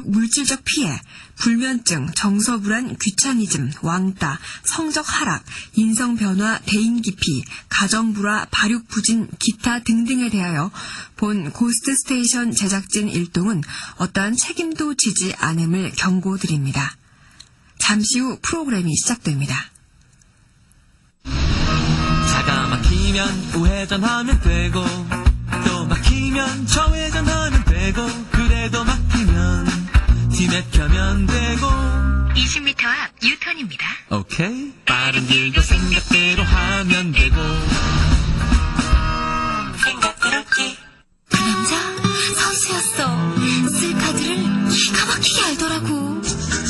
물질적 피해, 불면증, 정서불안, 귀차니즘, 왕따, 성적 하락, 인성 변화, 대인 기피, 가정불화, 발육 부진, 기타 등등에 대하여 본 고스트 스테이션 제작진 일동은 어떠한 책임도 지지 않음을 경고드립니다. 잠시 후 프로그램이 시작됩니다. 차가 막히면 우회전하면 되고 또 막히면 좌회전하면 되고 그래도 막히면 뒤맥혀면 되고 20m 앞 유턴입니다. 오케이 빠른 길도 생각대로 하면 되고 생각대로지. 그 남자 선수였어. 쓸 카드를 기가 막히게 알더라고.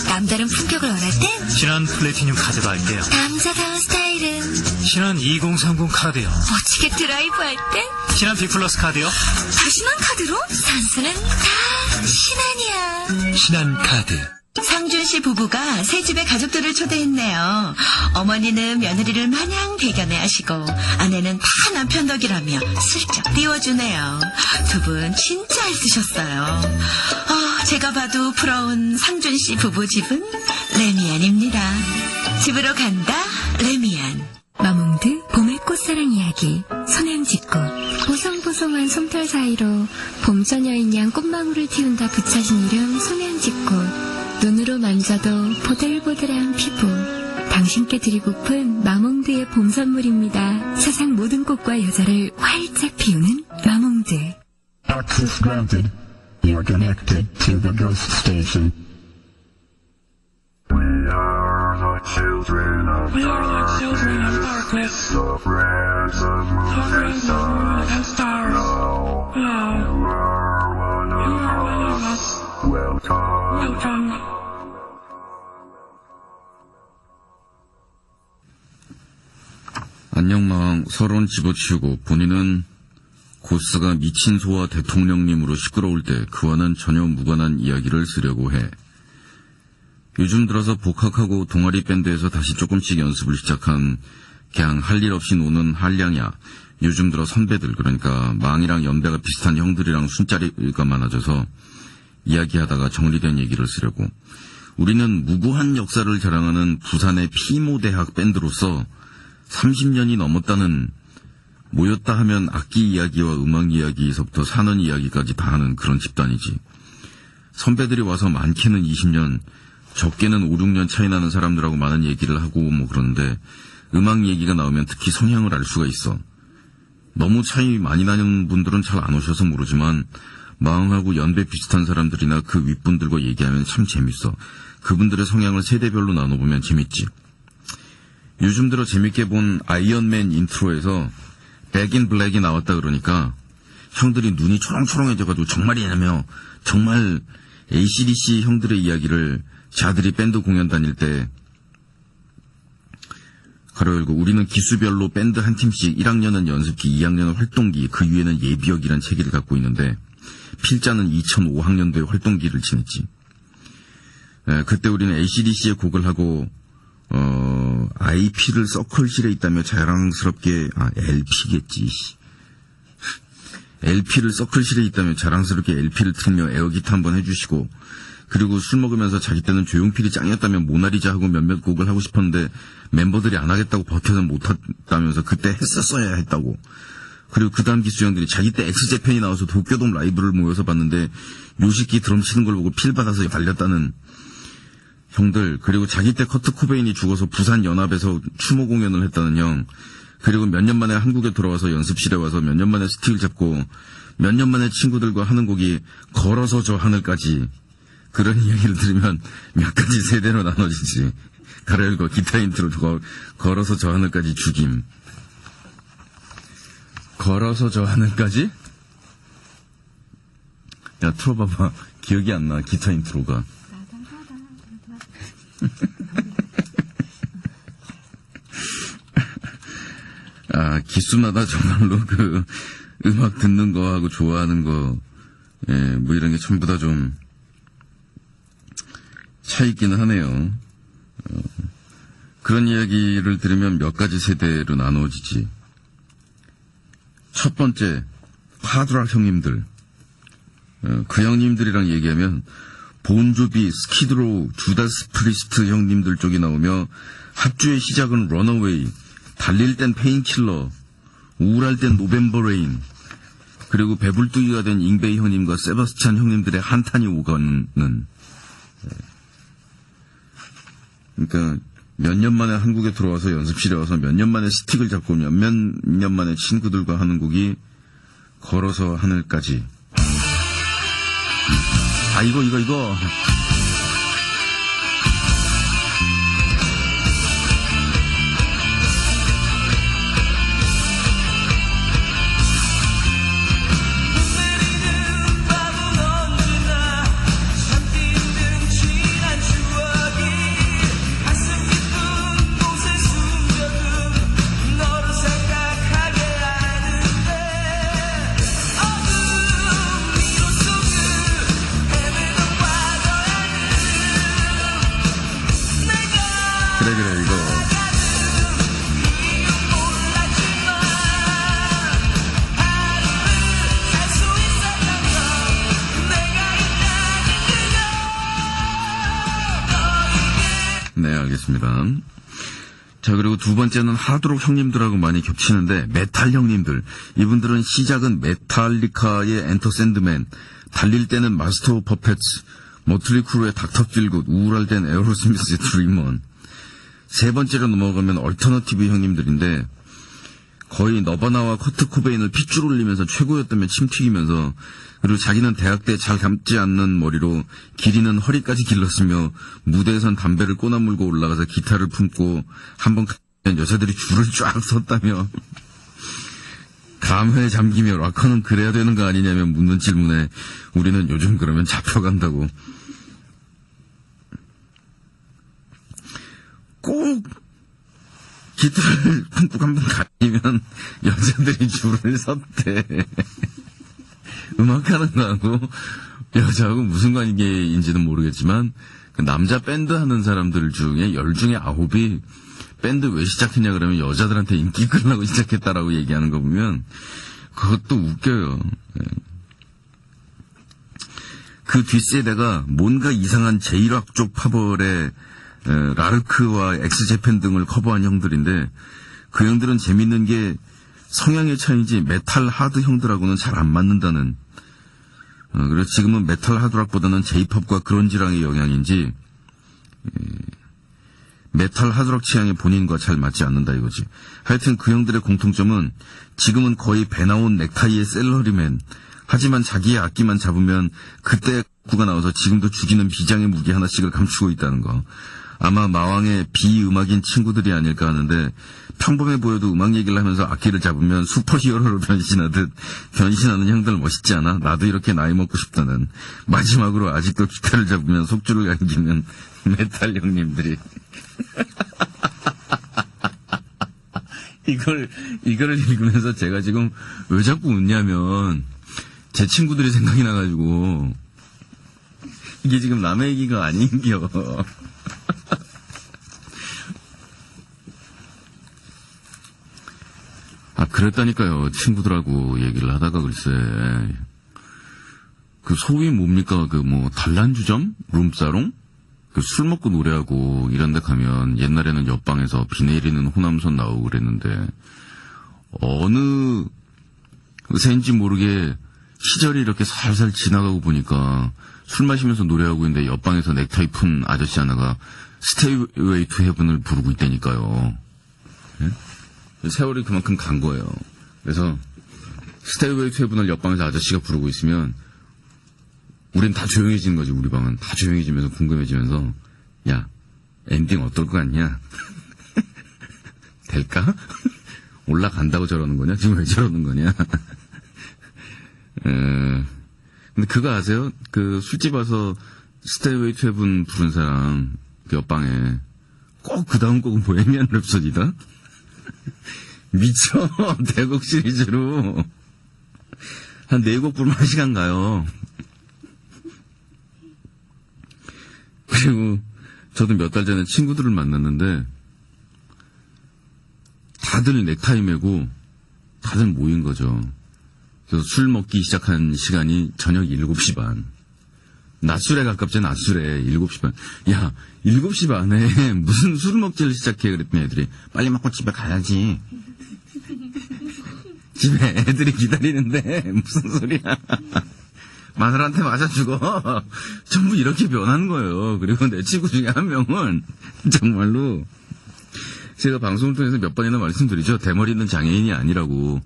남다른 품격을 원할 땐 신한 플래티늄 카드로 할게요. 남자다운 스타일은 신한 2030 카드요. 멋지게 드라이브할 땐 신한 빅플러스 카드요. 다 신한 카드로? 선수는 다 신한이야. 신한 카드. 상준 씨 부부가 새 집에 가족들을 초대했네요. 어머니는 며느리를 마냥 대견해 하시고 아내는 다 남편 덕이라며 슬쩍 띄워주네요. 두 분 진짜 애쓰셨어요. 제가 봐도 부러운 상준 씨 부부 집은 레미안입니다. 집으로 간다 레미안. 마몽드 봄의 꽃사랑 이야기. 소량짓꽃. 보송보송한 솜털 사이로 봄처녀인 양 꽃망울을 틔운다 붙여진 이름 소량짓꽃. 눈으로 만져도 보들보들한 피부. 당신께 드리고픈 마몽드의 봄 선물입니다. 세상 모든 꽃과 여자를 활짝 피우는 마몽드. Access granted. You're connected to the ghost station. We are the children of darkness. The friends of moon and stars. Now you are one of us. Welcome. 안녕마왕 서론 집어치우고 본인은 고스가 미친 소와 대통령님으로 시끄러울 때 그와는 전혀 무관한 이야기를 쓰려고 해. 요즘 들어서 복학하고 동아리 밴드에서 다시 조금씩 연습을 시작한 그냥 할 일 없이 노는 한량이야. 요즘 들어 선배들 그러니까 망이랑 연배가 비슷한 형들이랑 술자리가 많아져서 이야기하다가 정리된 얘기를 쓰려고. 우리는 무고한 역사를 자랑하는 부산의 피모대학 밴드로서 30년이 넘었다는 모였다 하면 악기 이야기와 음악 이야기에서부터 사는 이야기까지 다 하는 그런 집단이지. 선배들이 와서 많게는 20년, 적게는 5, 6년 차이 나는 사람들하고 많은 얘기를 하고 뭐 그러는데 음악 얘기가 나오면 특히 성향을 알 수가 있어. 너무 차이 많이 나는 분들은 잘 안 오셔서 모르지만 마음하고 연배 비슷한 사람들이나 그 윗분들과 얘기하면 참 재밌어. 그분들의 성향을 세대별로 나눠보면 재밌지. 요즘 들어 재밌게 본 아이언맨 인트로에서 백인 블랙이 나왔다 그러니까 형들이 눈이 초롱초롱해져가지고 정말이냐며 정말 AC/DC 형들의 이야기를 자들이 밴드 공연 다닐 때 가로 열고 우리는 기수별로 밴드 한 팀씩 1학년은 연습기, 2학년은 활동기, 그 위에는 예비역이란 체계를 갖고 있는데 필자는 2005학년도에 활동기를 지냈지. 그때 우리는 AC/DC의 곡을 하고 IP를 서클실에 있다며 자랑스럽게, LP겠지. LP를 서클실에 있다며 자랑스럽게 LP를 틀며 에어기타 한번 해주시고, 그리고 술 먹으면서 자기 때는 조용필이 짱이었다며 모나리자 하고 몇몇 곡을 하고 싶었는데 멤버들이 안 하겠다고 버텨서 못했다면서 그때 했었어야 했다고. 그리고 그 다음 기수 형들이 자기 때 엑스제팬이 나와서 도쿄돔 라이브를 모여서 봤는데 요식기 드럼 치는 걸 보고 필 받아서 달렸다는 형들. 그리고 자기 때 커트 코베인이 죽어서 부산 연합에서 추모 공연을 했다는 형. 그리고 몇 년 만에 한국에 돌아와서 연습실에 와서 몇 년 만에 스틱을 잡고 몇 년 만에 친구들과 하는 곡이 걸어서 저 하늘까지. 그런 이야기를 들으면 몇 가지 세대로 나눠지지. 가로 열고 기타 인트로 걸어서 저 하늘까지 죽임. 걸어서 저 하늘까지? 야, 틀어봐봐. 기억이 안 나, 기타 인트로가. 기수마다 정말로 그 음악 듣는 거하고 좋아하는 거, 뭐 이런 게 전부 다 좀 차이있기는 하네요. 그런 이야기를 들으면 몇 가지 세대로 나누어지지. 첫 번째, 하드락 형님들. 그 형님들이랑 얘기하면 본조비, 스키드로우, 주다스 프리스트 형님들 쪽이 나오며 합주의 시작은 런어웨이, 달릴 땐 페인킬러, 우울할 땐 노벤버 레인, 그리고 배불뚝이가 된 잉베이 형님과 세바스찬 형님들의 한탄이 오가는. 그러니까 몇 년 만에 한국에 들어와서 연습실에 와서 몇 년 만에 스틱을 잡고 몇 년 만에 친구들과 하는 곡이 걸어서 하늘까지. 아, 이거. 그래, 이거. 네, 알겠습니다. 자, 그리고 두 번째는 하드록 형님들하고 많이 겹치는데, 메탈 형님들. 이분들은 시작은 메탈리카의 엔터 샌드맨, 달릴 때는 마스터 오브 퍼펫츠, 모틀리 크루의 닥터 필굿, 우울할 땐 에어로스미스의 드림온. 세 번째로 넘어가면 얼터너티브 형님들인데, 거의 너바나와 커트 코베인을 핏줄 올리면서 최고였다며 침 튀기면서, 그리고 자기는 대학 때 잘 감지 않는 머리로 길이는 허리까지 길렀으며 무대에선 담배를 꼬나물고 올라가서 기타를 품고 한번 가면 여자들이 줄을 쫙 섰다며 감회에 잠기며 락커는 그래야 되는 거 아니냐며 묻는 질문에 우리는 요즘 그러면 잡혀간다고. 꼭 기타를 품고 한번 가리면 여자들이 줄을 섰대. 음악하는 거하고 여자하고 무슨 관계인지는 모르겠지만 그 남자 밴드 하는 사람들 중에 10 중에 9이 밴드 왜 시작했냐 그러면 여자들한테 인기 끌려고 시작했다라고 얘기하는 거 보면 그것도 웃겨요. 그 뒷세대가 뭔가 이상한 제이락 쪽 파벌의 라르크와 엑스제팬 등을 커버한 형들인데 그 형들은 재밌는 게 성향의 차이지 메탈 하드 형들하고는 잘 안 맞는다는. 그래서 지금은 메탈 하드락보다는 제이팝과 그런지랑의 영향인지 메탈 하드락 취향이 본인과 잘 맞지 않는다 이거지. 하여튼 그 형들의 공통점은 지금은 거의 배 나온 넥타이의 셀러리맨. 하지만 자기의 악기만 잡으면 그때 구가 나와서 지금도 죽이는 비장의 무기 하나씩을 감추고 있다는 거. 아마 마왕의 비음악인 친구들이 아닐까 하는데 평범해 보여도 음악 얘기를 하면서 악기를 잡으면 슈퍼히어로로 변신하듯 변신하는 형들 멋있지 않아? 나도 이렇게 나이 먹고 싶다는. 마지막으로 아직도 기타를 잡으면 속줄을 감기는 메탈 형님들이. 이걸 읽으면서 제가 지금 왜 자꾸 웃냐면 제 친구들이 생각이 나가지고 이게 지금 남의 얘기가 아닌겨. 아, 그랬다니까요. 친구들하고 얘기를 하다가 글쎄. 그 소위 뭡니까? 단란주점? 룸사롱? 술 먹고 노래하고 이런 데 가면 옛날에는 옆방에서 비 내리는 호남선 나오고 그랬는데 어느 새인지 모르게 시절이 이렇게 살살 지나가고 보니까 술 마시면서 노래하고 있는데 옆방에서 넥타이 푼 아저씨 하나가 스테이웨이 투 헤븐을 부르고 있다니까요. 예? 세월이 그만큼 간 거예요. 그래서 스테이웨이 투 헤븐을 옆방에서 아저씨가 부르고 있으면 우린 다 조용해지는 거지. 우리 방은 다 조용해지면서 궁금해지면서 야 엔딩 어떨 것 같냐? 될까? 올라간다고 저러는 거냐? 지금 왜 저러는 거냐? 근데 그거 아세요? 그 술집 와서 스테이웨이 투 헤븐 부른 사람 그 옆방에 꼭 그 다음 곡은 보헤미안 랩소디다? 미쳐. 대곡 시리즈로 한 4곡 부르면 1시간 가요. 그리고 저도 몇 달 전에 친구들을 만났는데 다들 넥타이 메고 다들 모인 거죠. 그래서 술 먹기 시작한 시간이 저녁 7시 반. 낮술에 가깝지, 낮술에. 7시 반. 야, 7시 반에 무슨 술 먹지를 시작해 그랬더니 애들이 빨리 먹고 집에 가야지. 집에 애들이 기다리는데 무슨 소리야. 마늘한테 맞아 죽어. 전부 이렇게 변하는 거예요. 그리고 내 친구 중에 한 명은 정말로 제가 방송을 통해서 몇 번이나 말씀드리죠. 대머리는 장애인이 아니라고.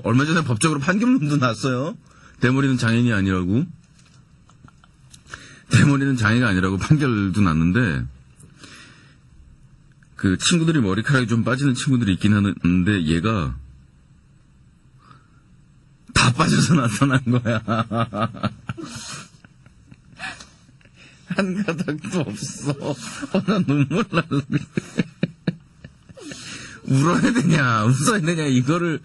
얼마 전에 법적으로 판결문도 났어요. 대머리는 장애인이 아니라고. 대머리는 장애가 아니라고 판결도 났는데, 그 친구들이 머리카락이 좀 빠지는 친구들이 있긴 하는데, 얘가 다 빠져서 나타난 거야. 한 가닥도 없어. 나 눈물 날라. 울어야 되냐, 웃어야 되냐, 이거를,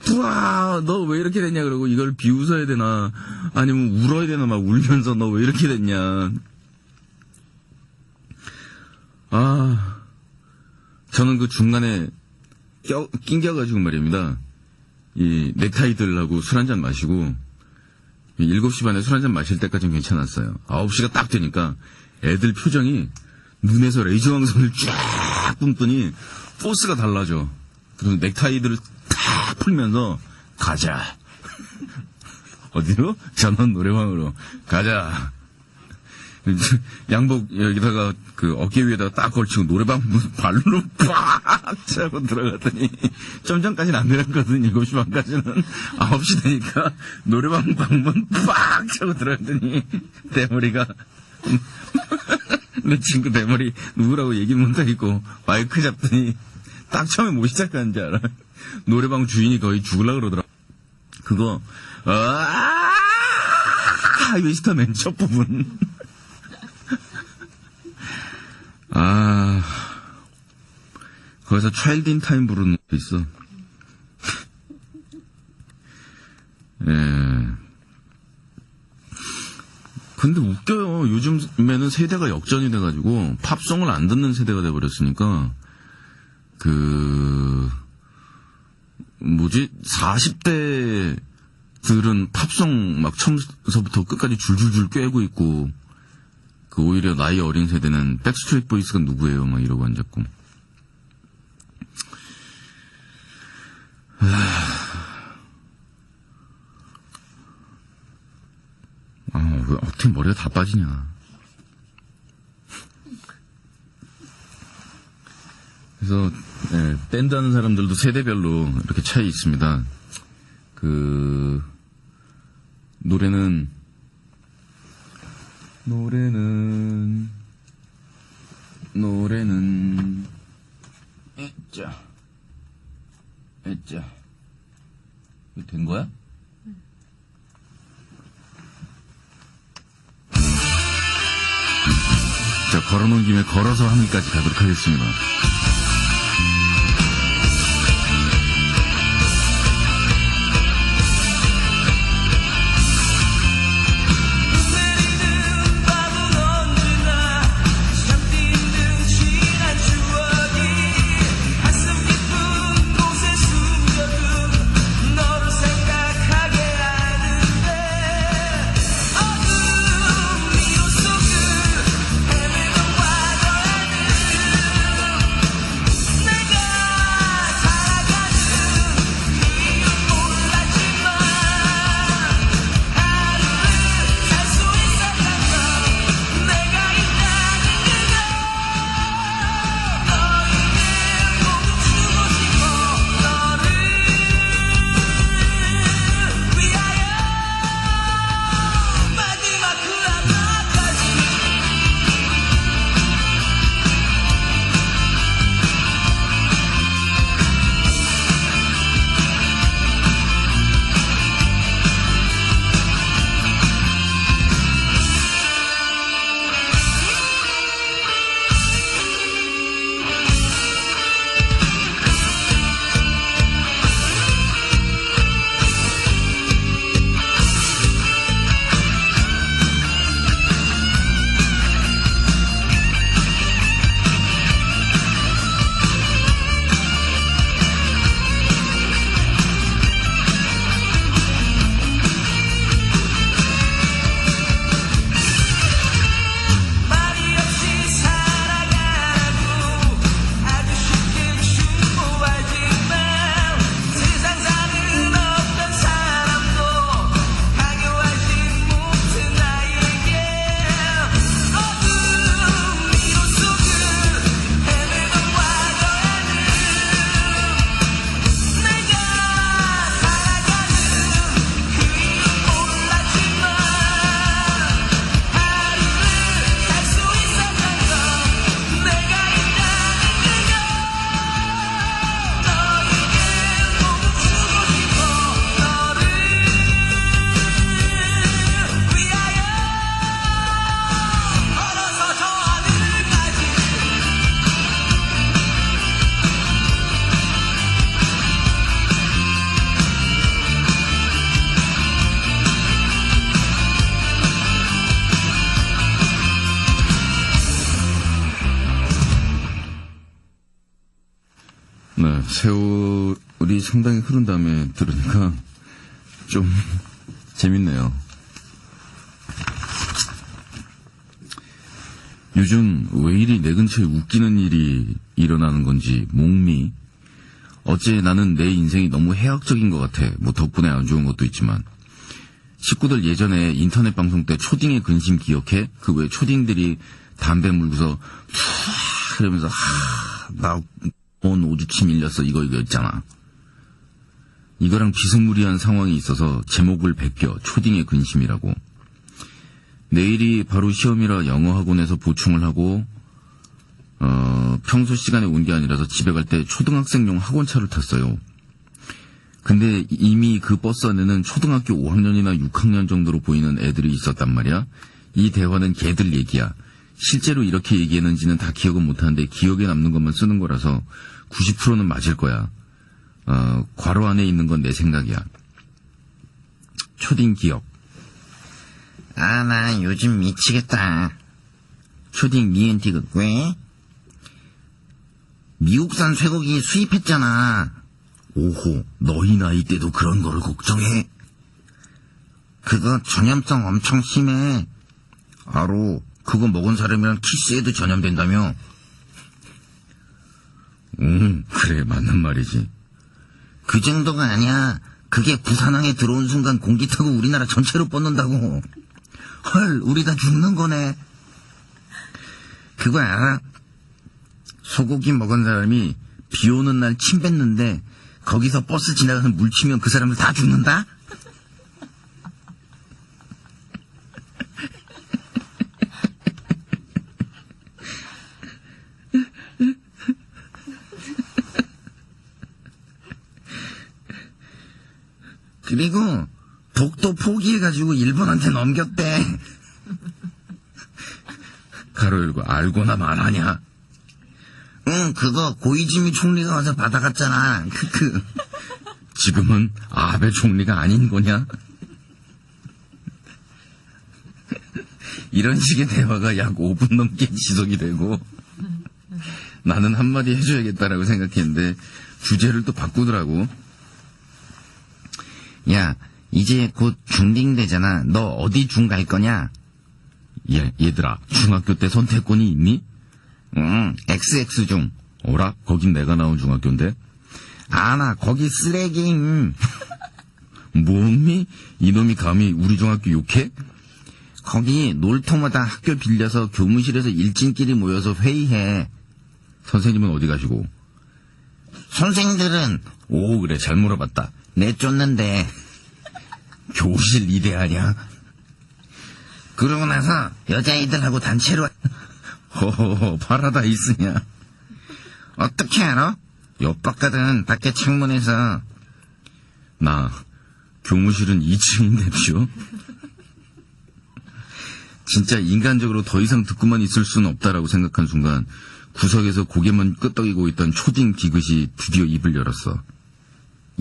푸아, 너 왜 이렇게 됐냐, 그러고 이걸 비웃어야 되나, 아니면 울어야 되나, 막 울면서 너 왜 이렇게 됐냐. 저는 그 중간에 낑겨가지고 말입니다. 이 넥타이들하고 술 한잔 마시고, 7시 반에 술 한잔 마실 때까지는 괜찮았어요. 9시가 딱 되니까 애들 표정이 눈에서 레이저 광선을 쫙 뿜더니 포스가 달라져. 그래서 넥타이들을 다 풀면서 가자. 어디로? 전원 노래방으로 가자. 양복 여기다가 그 어깨 위에다가 딱 걸치고 노래방 발로 팍 차고 들어갔더니 좀 전까지는 안 내렸거든. 7시 반까지는. 9시 되니까 노래방 방문 팍 차고 들어갔더니 대머리가 내 친구 대머리 누구라고 얘기 못하겠고 마이크 잡더니 딱 처음에 뭐 시작하는지 알아? 노래방 주인이 거의 죽으려고 그러더라. 그거 하이웨스터 맨 첫 부분. 거기서 차일드 인 타임 부르는 거 있어. 예. 근데 웃겨요. 요즘에는 세대가 역전이 돼가지고 팝송을 안 듣는 세대가 돼버렸으니까 40대들은 팝송 막 처음서부터 끝까지 줄줄줄 꿰고 있고, 오히려 나이 어린 세대는 백스트리트 보이스가 누구예요? 막 이러고 앉았고. 왜 어떻게 머리가 다 빠지냐. 그래서 밴드 하는 사람들도 세대별로 이렇게 차이 있습니다. 노래는 이거 된 거야? 자, 걸어놓은 김에 걸어서 하늘까지 가도록 하겠습니다. 네, 세월이 상당히 흐른 다음에 들으니까 좀 재밌네요. 요즘 왜 이리 내 근처에 웃기는 일이 일어나는 건지 목미. 어째 나는 내 인생이 너무 해학적인 것 같아. 뭐 덕분에 안 좋은 것도 있지만. 식구들 예전에 인터넷 방송 때 초딩의 근심 기억해? 그 왜 초딩들이 담배 물고서 푸 이러면서 나 오주치 밀렸어 이거 있잖아. 이거랑 비스무리한 상황이 있어서 제목을 베껴 초딩의 근심이라고. 내일이 바로 시험이라 영어 학원에서 보충을 하고 평소 시간에 온 게 아니라서 집에 갈 때 초등학생용 학원차를 탔어요. 근데 이미 그 버스 안에는 초등학교 5학년이나 6학년 정도로 보이는 애들이 있었단 말이야. 이 대화는 걔들 얘기야. 실제로 이렇게 얘기했는지는 다 기억은 못하는데 기억에 남는 것만 쓰는 거라서 90%는 맞을 거야. 괄호 안에 있는 건 내 생각이야. 초딩 기억. 나 요즘 미치겠다. 초딩 니은티그 왜? 미국산 쇠고기 수입했잖아. 오호, 너희 나이 때도 그런 거를 걱정해? 그거 전염성 엄청 심해. 알어. 그거 먹은 사람이랑 키스해도 전염된다며? 그래, 맞는 말이지. 그 정도가 아니야. 그게 부산항에 들어온 순간 공기 타고 우리나라 전체로 뻗는다고. 헐, 우리 다 죽는 거네. 그거 알아? 소고기 먹은 사람이 비 오는 날 침 뱉는데 거기서 버스 지나가서 물 치면 그 사람들 다 죽는다? 그리고 독도 포기해가지고 일본한테 넘겼대. 가로 열고 알고나 말하냐? 응, 그거 고이즈미 총리가 와서 받아갔잖아. 크크. 지금은 아베 총리가 아닌 거냐? 이런 식의 대화가 약 5분 넘게 지속이 되고 나는 한마디 해줘야겠다라고 생각했는데 주제를 또 바꾸더라고. 야, 이제 곧 중딩 되잖아. 너 어디 중 갈 거냐? 얘들아, 중학교 때 선택권이 있니? 응, XX 중. 어라? 거긴 내가 나온 중학교인데? 나 거기 쓰레기임. 뭐니? 이놈이 감히 우리 중학교 욕해? 거기 놀토마다 학교 빌려서 교무실에서 일진끼리 모여서 회의해. 선생님은 어디 가시고? 선생들은 오, 그래, 잘 물어봤다. 내쫓는데. 교실 이대하냐? 그러고 나서 여자애들하고 단체로. 허허허, 파라다이스냐? 어떻게 알아? 옆바깥은 밖에 창문에서. 나 교무실은 2층인데쇼. 진짜 인간적으로 더 이상 듣고만 있을 수는 없다라고 생각한 순간 구석에서 고개만 끄덕이고 있던 초딩 디귿이 드디어 입을 열었어.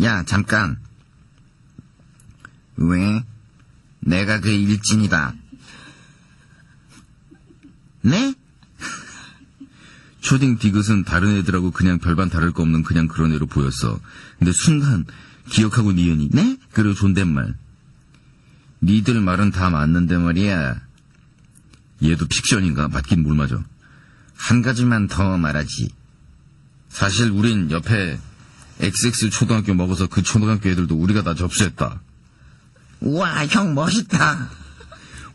야, 잠깐. 왜? 내가 그 일진이다. 네? 초딩 디귿은 다른 애들하고 그냥 별반 다를 거 없는 그냥 그런 애로 보였어. 근데 순간 기억하고 니은이 네? 그리고 존댓말. 니들 말은 다 맞는데 말이야. 얘도 픽션인가? 맞긴 뭘 맞아. 한 가지만 더 말하지. 사실 우린 옆에 XX 초등학교 먹어서 그 초등학교 애들도 우리가 다 접수했다. 우와, 형 멋있다.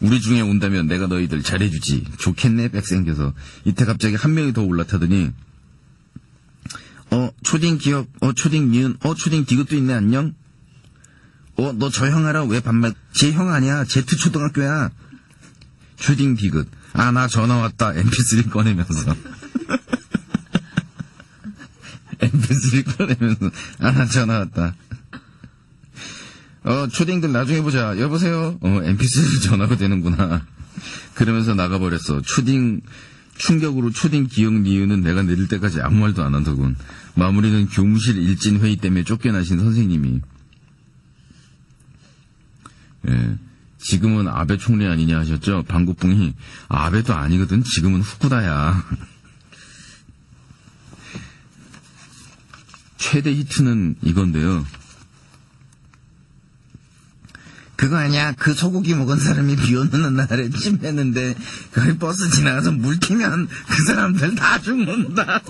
우리 중에 온다면 내가 너희들 잘해주지. 좋겠네, 빽생겨서. 이때 갑자기 한 명이 더 올라타더니 초딩 기억, 초딩 니은, 초딩 디귿도 있네, 안녕? 너 저 형 알아? 왜 반말? 제 형 아니야. Z 초등학교야. 초딩 디귿. 나 전화 왔다. MP3 꺼내면서. MP3 꺼내면서. 나 전화 왔다. 초딩들 나중에 보자. 여보세요? MP3로 전화가 되는구나. 그러면서 나가버렸어. 충격으로 초딩 기억 니은은 내가 내릴 때까지 아무 말도 안 한다군. 마무리는 교무실 일진 회의 때문에 쫓겨나신 선생님이. 예. 지금은 아베 총리 아니냐 하셨죠? 방구뿡이 아베도 아니거든. 지금은 후쿠다야. 최대 히트는 이건데요. 그거 아니야? 그 소고기 먹은 사람이 비 오는 날에 찜했는데 거기 버스 지나가서 물 튀면 그 사람들 다 죽는다.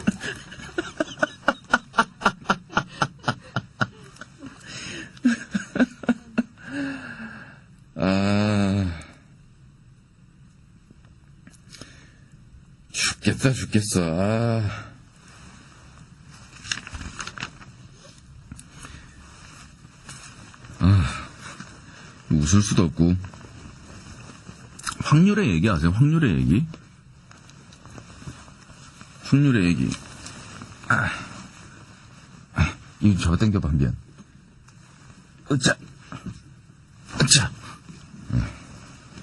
죽겠어. 웃을 수도 없고. 확률의 얘기 아세요? 확률의 얘기? 이거 저거 땡겨봐, 미안. 으짜.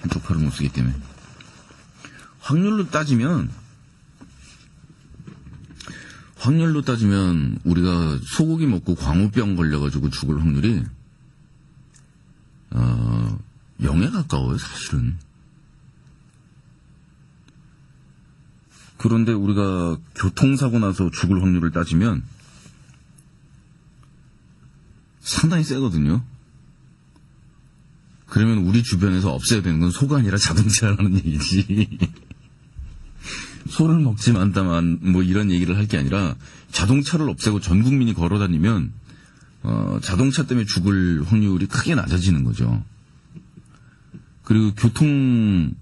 한쪽 팔을 못 쓰기 때문에. 확률로 따지면 우리가 소고기 먹고 광우병 걸려가지고 죽을 확률이 0에 가까워요, 사실은. 그런데 우리가 교통사고 나서 죽을 확률을 따지면 상당히 세거든요. 그러면 우리 주변에서 없애야 되는 건 소가 아니라 자동차라는 얘기지. 소를 먹지 않다만 뭐 이런 얘기를 할 게 아니라 자동차를 없애고 전 국민이 걸어 다니면 자동차 때문에 죽을 확률이 크게 낮아지는 거죠. 그리고 교통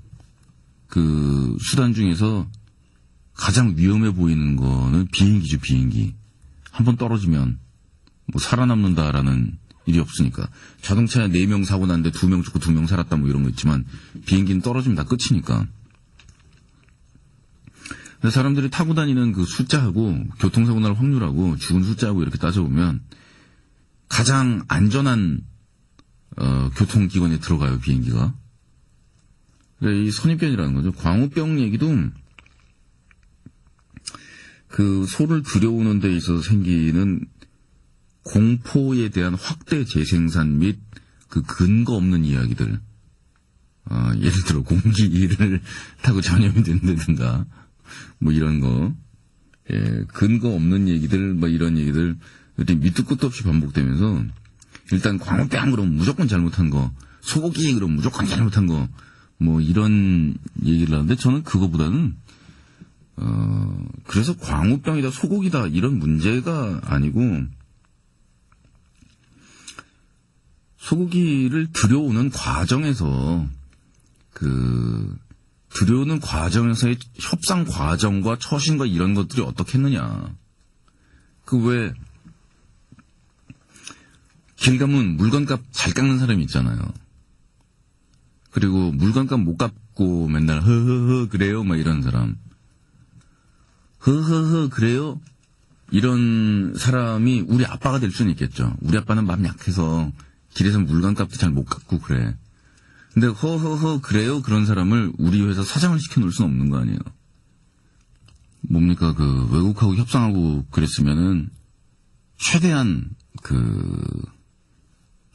수단 중에서 가장 위험해 보이는 거는 비행기죠, 비행기. 한번 떨어지면 뭐 살아남는다라는 일이 없으니까. 자동차에 4명 사고 났는데 2명 죽고 2명 살았다 뭐 이런 거 있지만 비행기는 떨어지면 다 끝이니까. 사람들이 타고 다니는 그 숫자하고 교통사고 날 확률하고 죽은 숫자하고 이렇게 따져보면 가장 안전한 교통기관에 들어가요, 비행기가. 그러니까 이 선입견이라는 거죠. 광우병 얘기도 그 소를 들여오는 데 있어서 생기는 공포에 대한 확대 재생산 및 그 근거 없는 이야기들. 예를 들어 공기를 타고 전염이 된다든가 뭐 이런 거. 예, 근거 없는 얘기들, 뭐 이런 얘기들 밑도 끝도 없이 반복되면서 일단 광우병 그러면 무조건 잘못한 거, 소고기 그러면 무조건 잘못한 거, 뭐 이런 얘기를 하는데 저는 그거보다는 그래서 광우병이다 소고기다 이런 문제가 아니고 소고기를 들여오는 과정에서의 협상 과정과 처신과 이런 것들이 어떻게 했느냐. 왜 길 가면 물건값 잘 깎는 사람이 있잖아요. 그리고 물건값 못 깎고 맨날 허허허 그래요 막 이런 사람. 허허허 그래요? 이런 사람이 우리 아빠가 될 수는 있겠죠. 우리 아빠는 마음 약해서 길에서 물건값도 잘 못 깎고 그래. 근데 허허허 그래요? 그런 사람을 우리 회사 사장을 시켜놓을 수는 없는 거 아니에요. 뭡니까 외국하고 협상하고 그랬으면은 최대한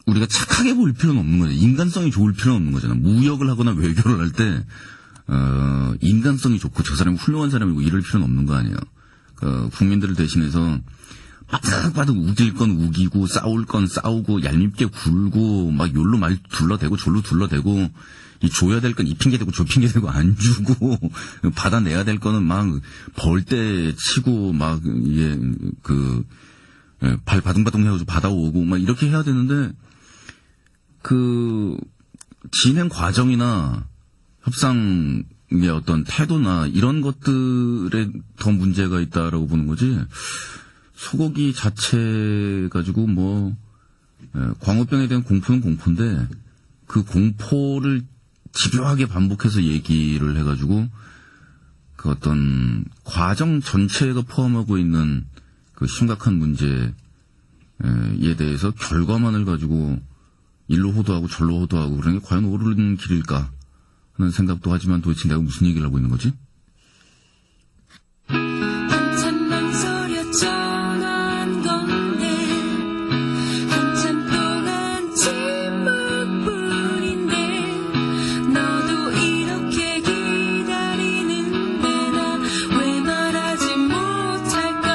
우리가 착하게 보일 필요는 없는 거죠. 인간성이 좋을 필요는 없는 거잖아. 무역을 하거나 외교를 할 때 인간성이 좋고 저 사람이 훌륭한 사람이고 이럴 필요는 없는 거 아니에요. 국민들을 대신해서 바득바득 우길 건 우기고 싸울 건 싸우고 얄밉게 굴고 막 요로 말 둘러대고 졸로 둘러대고 이 줘야 될 건 이 핑계 대고 저 핑계 대고 안 주고 받아내야 될 거는 막 벌 때 치고 막 이게 발 바둥바둥 해가지고 받아오고 막 이렇게 해야 되는데 진행 과정이나 협상의 어떤 태도나 이런 것들에 더 문제가 있다라고 보는 거지. 소고기 자체 가지고 광우병에 대한 공포는 공포인데 그 공포를 집요하게 반복해서 얘기를 해가지고 그 어떤 과정 전체가 포함하고 있는 그 심각한 문제에 대해서 결과만을 가지고 일로 호도하고 절로 호도하고 그런 게 과연 옳은 길일까 하는 생각도 하지만 도대체 내가 무슨 얘기를 하고 있는 거지? 한참 망설였던 건데 한참 동안 침묵뿐인데 너도 이렇게 기다리는데 나 왜 말하지 못할까.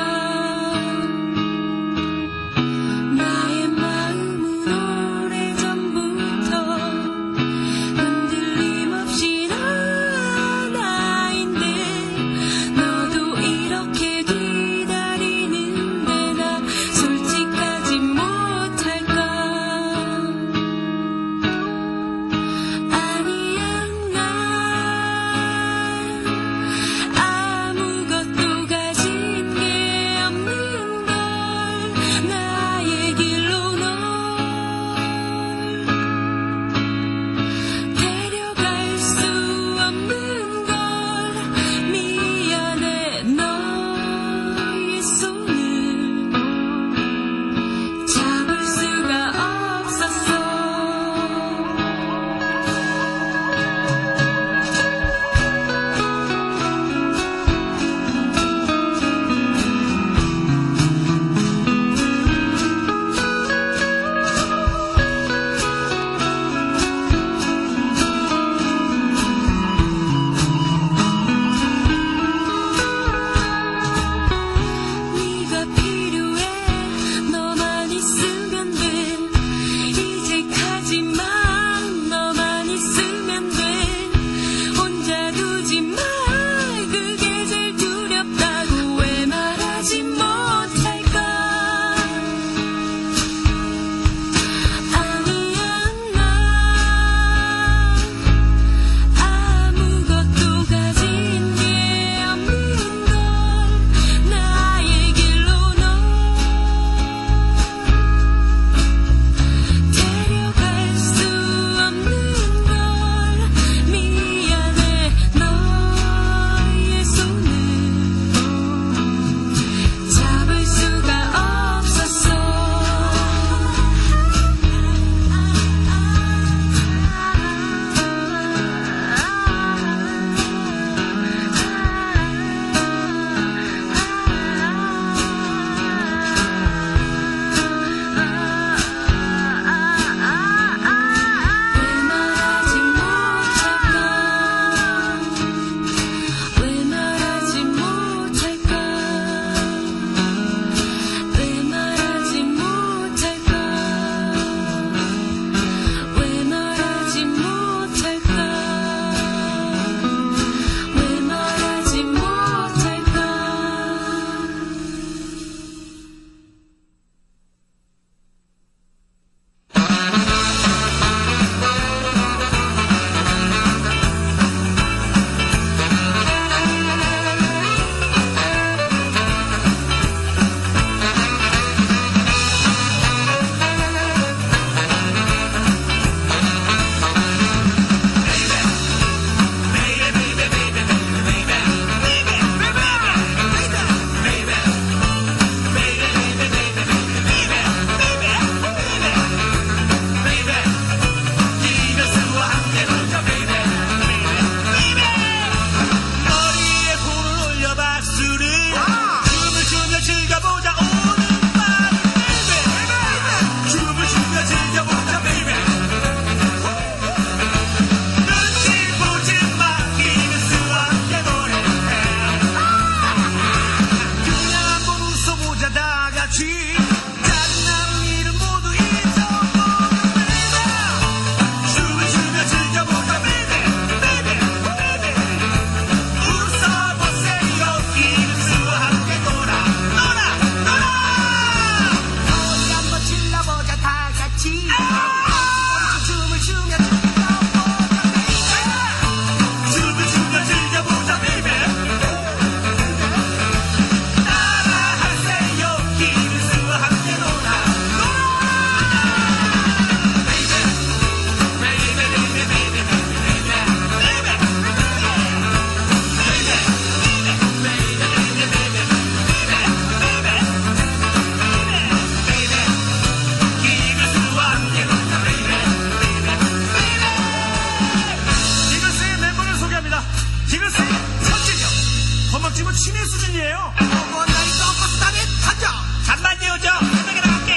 지금 신의 수준이에요. 나이 꺾었다네 가자. 잠만 재워줘. 생각에 나갈게.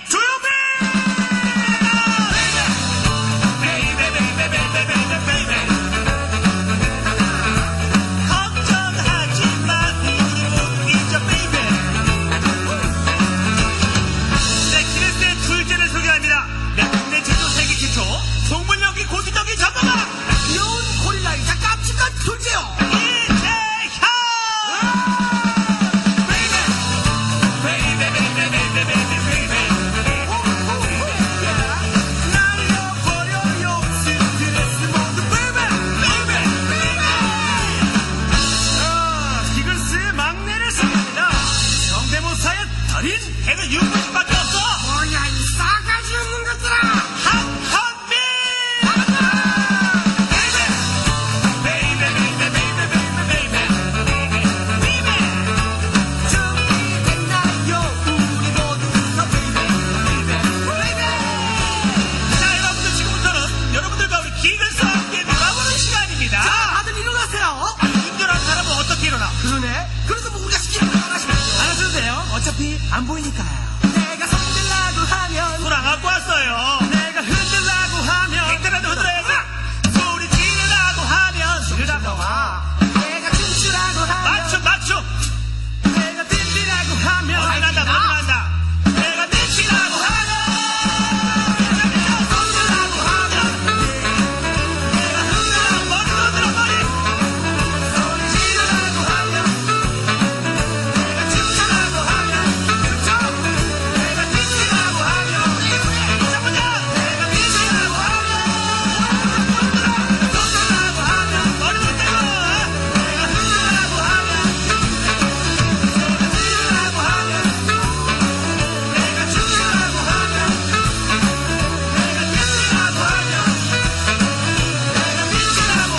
조용히. 걱정하지 마. 이제 베이베. 네, 기네스의 둘째를 소개합니다. 네, 국내 제조 세계 최초 동물 연기 고기적인 전문가. 귀여운 고릴라이자 깜찍한 둘째요. 달인 걔는 윤구씨밖에 없어. 뭐야 이 싸가지 없는 것들아. 한한미. 베이베 준비됐나요 우리 모두 베이베. 자 여러분들 지금부터는 여러분들과 우리 기글스와 함께 놀아보는 시간입니다. 자 다들 일어나세요. 운전하는 사람은 어떻게 일어나? 그러네. 그래서 뭐 우리가 시키는 거 알아시죠? 알아서도 돼요. 어차피 안 보이니까요. 내가 손들라고 하면 손 안 갖고 왔어요. 내가 흔들라고 하면 객들한테 흔들어야지. 소리 지르라고 하면 지르라고 와. 내가 춤추라고 하면 맞춤. 내가 뛴디라고 하면 많이 난다. 내가 미치라고 하면 손들라고 하면 내가 흔들라고 머리 흔들어 머리. 소리 지르라고 하면 내가 춤추라고 하면 내가 미치라고 하면 잠깐만요. 내가 미치라고 하면 손들라고 하면 머리 흔들고 내가 흔들라고 하면 소리 지르라고 하면 내가 춤추라고 하면 내가 미치라고 하면 내가 미치라고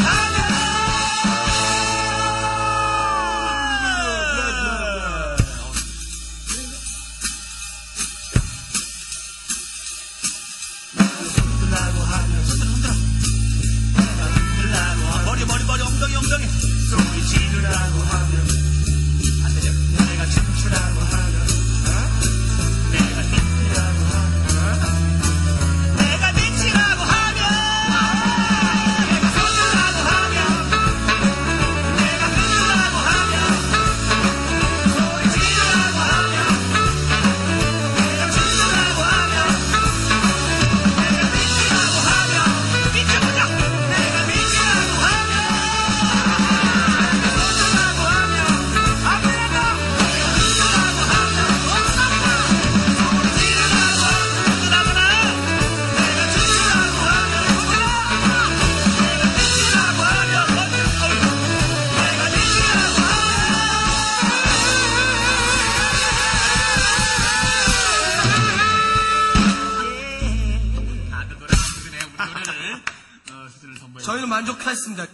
머리 엉덩이 소리 지르라고 하면 안 되죠. 내가 춤추라고 하면 내가 미치라고 하면 내가 미치라고 하면 내가 손들라고 하면 내가 흔들라고 하면 소리 지르라고 하면 내가 춤추라고 하면 내가 미치라고 하면 미쳐보자. 내가 미치라고 하면 손들라고 하면 안 되겠다. 내가 흔들라고 하면 없었다. 소리 지르라고 하면 흔들라거나 내가 춤추라고 하면 흔들어. 내가 미치라고 하면 내가 미치라고 저희는 만족했습니다.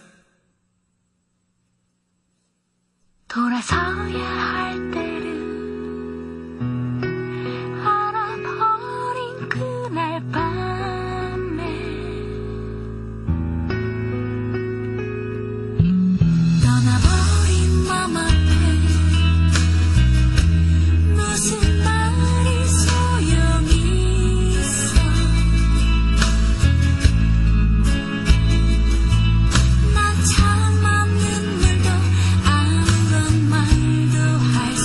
돌아서야 할 때를 알아버린 그날 밤에 떠나버린 맘 앞에 무슨 말이 소용이 있어. 나 참아 눈물도 아무런 말도 할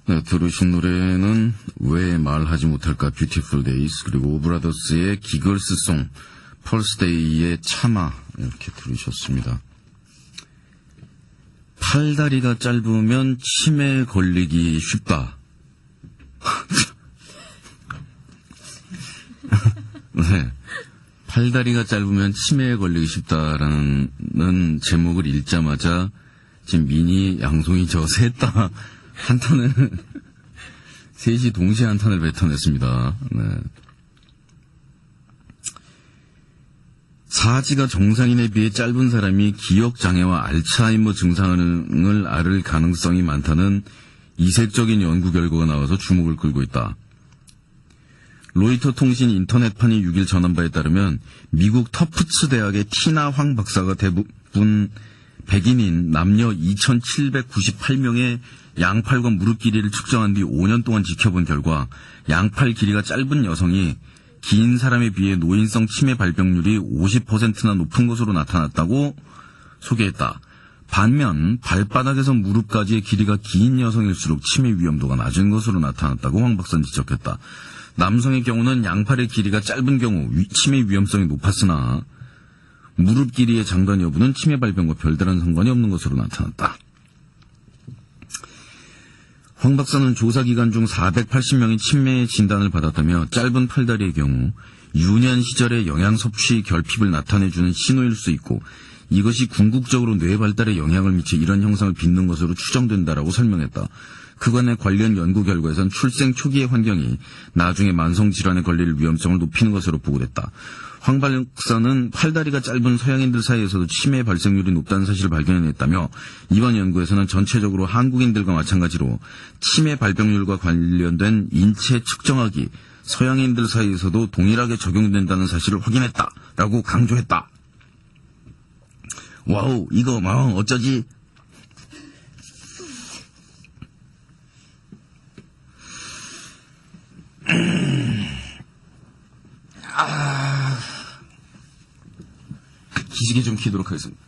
네, 들으신 노래는 왜 말하지 못할까 뷰티풀 데이스, 그리고 오브라더스의 기걸스송, 펄스데이의 참아, 이렇게 들으셨습니다. 팔다리가 짧으면 치매에 걸리기 쉽다. 네. 팔다리가 짧으면 치매에 걸리기 쉽다라는 제목을 읽자마자 지금 미니 양송이 저 셋 다 한탄을 셋이 동시에 한탄을 뱉어냈습니다. 네. 사지가 정상인에 비해 짧은 사람이 기억장애와 알츠하이머 증상을 앓을 가능성이 많다는 이색적인 연구 결과가 나와서 주목을 끌고 있다. 로이터 통신 인터넷판이 6일 전한 바에 따르면 미국 터프츠 대학의 티나 황 박사가 대부분 백인인 남녀 2,798명의 양팔과 무릎 길이를 측정한 뒤 5년 동안 지켜본 결과 양팔 길이가 짧은 여성이 긴 사람에 비해 노인성 치매 발병률이 50%나 높은 것으로 나타났다고 소개했다. 반면 발바닥에서 무릎까지의 길이가 긴 여성일수록 치매 위험도가 낮은 것으로 나타났다고 황 박사는 지적했다. 남성의 경우는 양팔의 길이가 짧은 경우 치매 위험성이 높았으나 무릎 길이의 장단 여부는 치매 발병과 별다른 상관이 없는 것으로 나타났다. 황 박사는 조사 기간 중 480명이 치매 진단을 받았다며 짧은 팔다리의 경우 유년 시절의 영양 섭취 결핍을 나타내주는 신호일 수 있고 이것이 궁극적으로 뇌 발달에 영향을 미쳐 이런 형상을 빚는 것으로 추정된다라고 설명했다. 그간의 관련 연구 결과에선 출생 초기의 환경이 나중에 만성질환에 걸릴 위험성을 높이는 것으로 보고됐다. 황 박사는 팔다리가 짧은 서양인들 사이에서도 치매 발생률이 높다는 사실을 발견했다며 이번 연구에서는 전체적으로 한국인들과 마찬가지로 치매 발병률과 관련된 인체 측정학이 서양인들 사이에서도 동일하게 적용된다는 사실을 확인했다라고 강조했다. 와우, 이거 어쩌지? 기지개 좀 키도록 하겠습니다.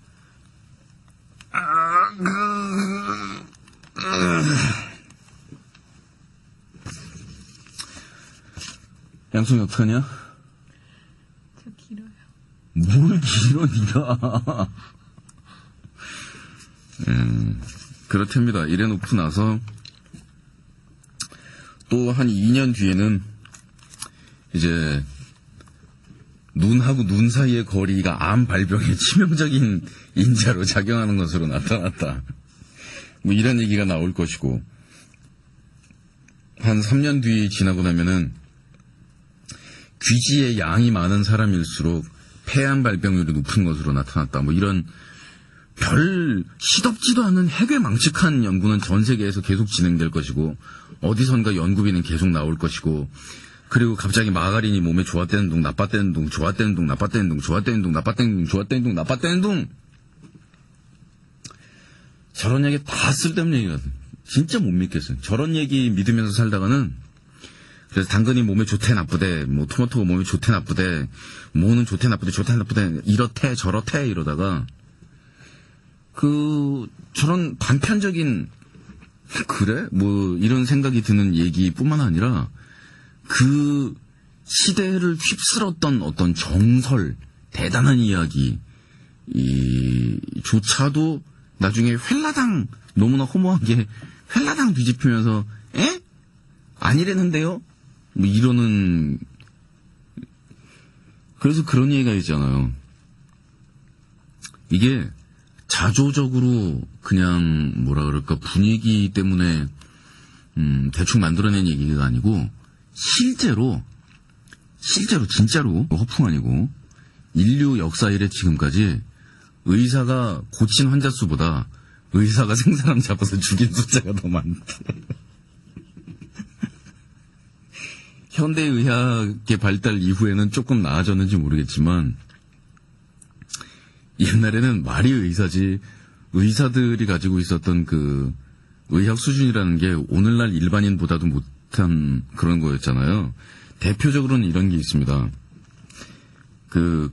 양송이 어떡하냐? 저 길어요. 뭘 길어, 니가. 그렇답니다. 이래놓고 나서 또 한 2년 뒤에는 이제 눈하고 눈 사이의 거리가 암 발병의 치명적인 인자로 작용하는 것으로 나타났다. 뭐 이런 얘기가 나올 것이고 한 3년 뒤 지나고 나면은 귀지의 양이 많은 사람일수록 폐암 발병률이 높은 것으로 나타났다. 뭐 이런 별 시덥지도 않은 해괴망측한 연구는 전 세계에서 계속 진행될 것이고 어디선가 연구비는 계속 나올 것이고 그리고 갑자기 마가린이 몸에 좋았다는 둥 나빴다는 둥 좋았다는 둥 나빴다는 둥 좋았다는 둥 나빴다는 둥 좋았다는 둥 나빴다는 둥 저런 얘기 다 쓸데없는 얘기거든. 진짜 못 믿겠어요. 저런 얘기 믿으면서 살다가는 그래서 당근이 몸에 좋대 나쁘대 뭐 토마토가 몸에 좋대 나쁘대 뭐는 좋대 나쁘대 이렇대 저렇대 이러다가 저런 단편적인 그래? 뭐 이런 생각이 드는 얘기뿐만 아니라 그 시대를 휩쓸었던 어떤 정설, 대단한 이야기 조차도 나중에 휠라당 너무나 허무하게 휠라당 뒤집히면서 에? 아니랬는데요? 뭐 이러는 그래서 그런 얘기가 있잖아요. 이게 자조적으로 그냥 뭐라 그럴까 분위기 때문에 대충 만들어낸 얘기가 아니고 실제로 진짜로 허풍 아니고 인류 역사 이래 지금까지 의사가 고친 환자 수보다 의사가 생사람 잡아서 죽인 숫자가 더 많다. 현대의학의 발달 이후에는 조금 나아졌는지 모르겠지만 옛날에는 말이 의사지 의사들이 가지고 있었던 그 의학 수준이라는 게 오늘날 일반인보다도 못한 그런 거였잖아요. 대표적으로는 이런 게 있습니다. 그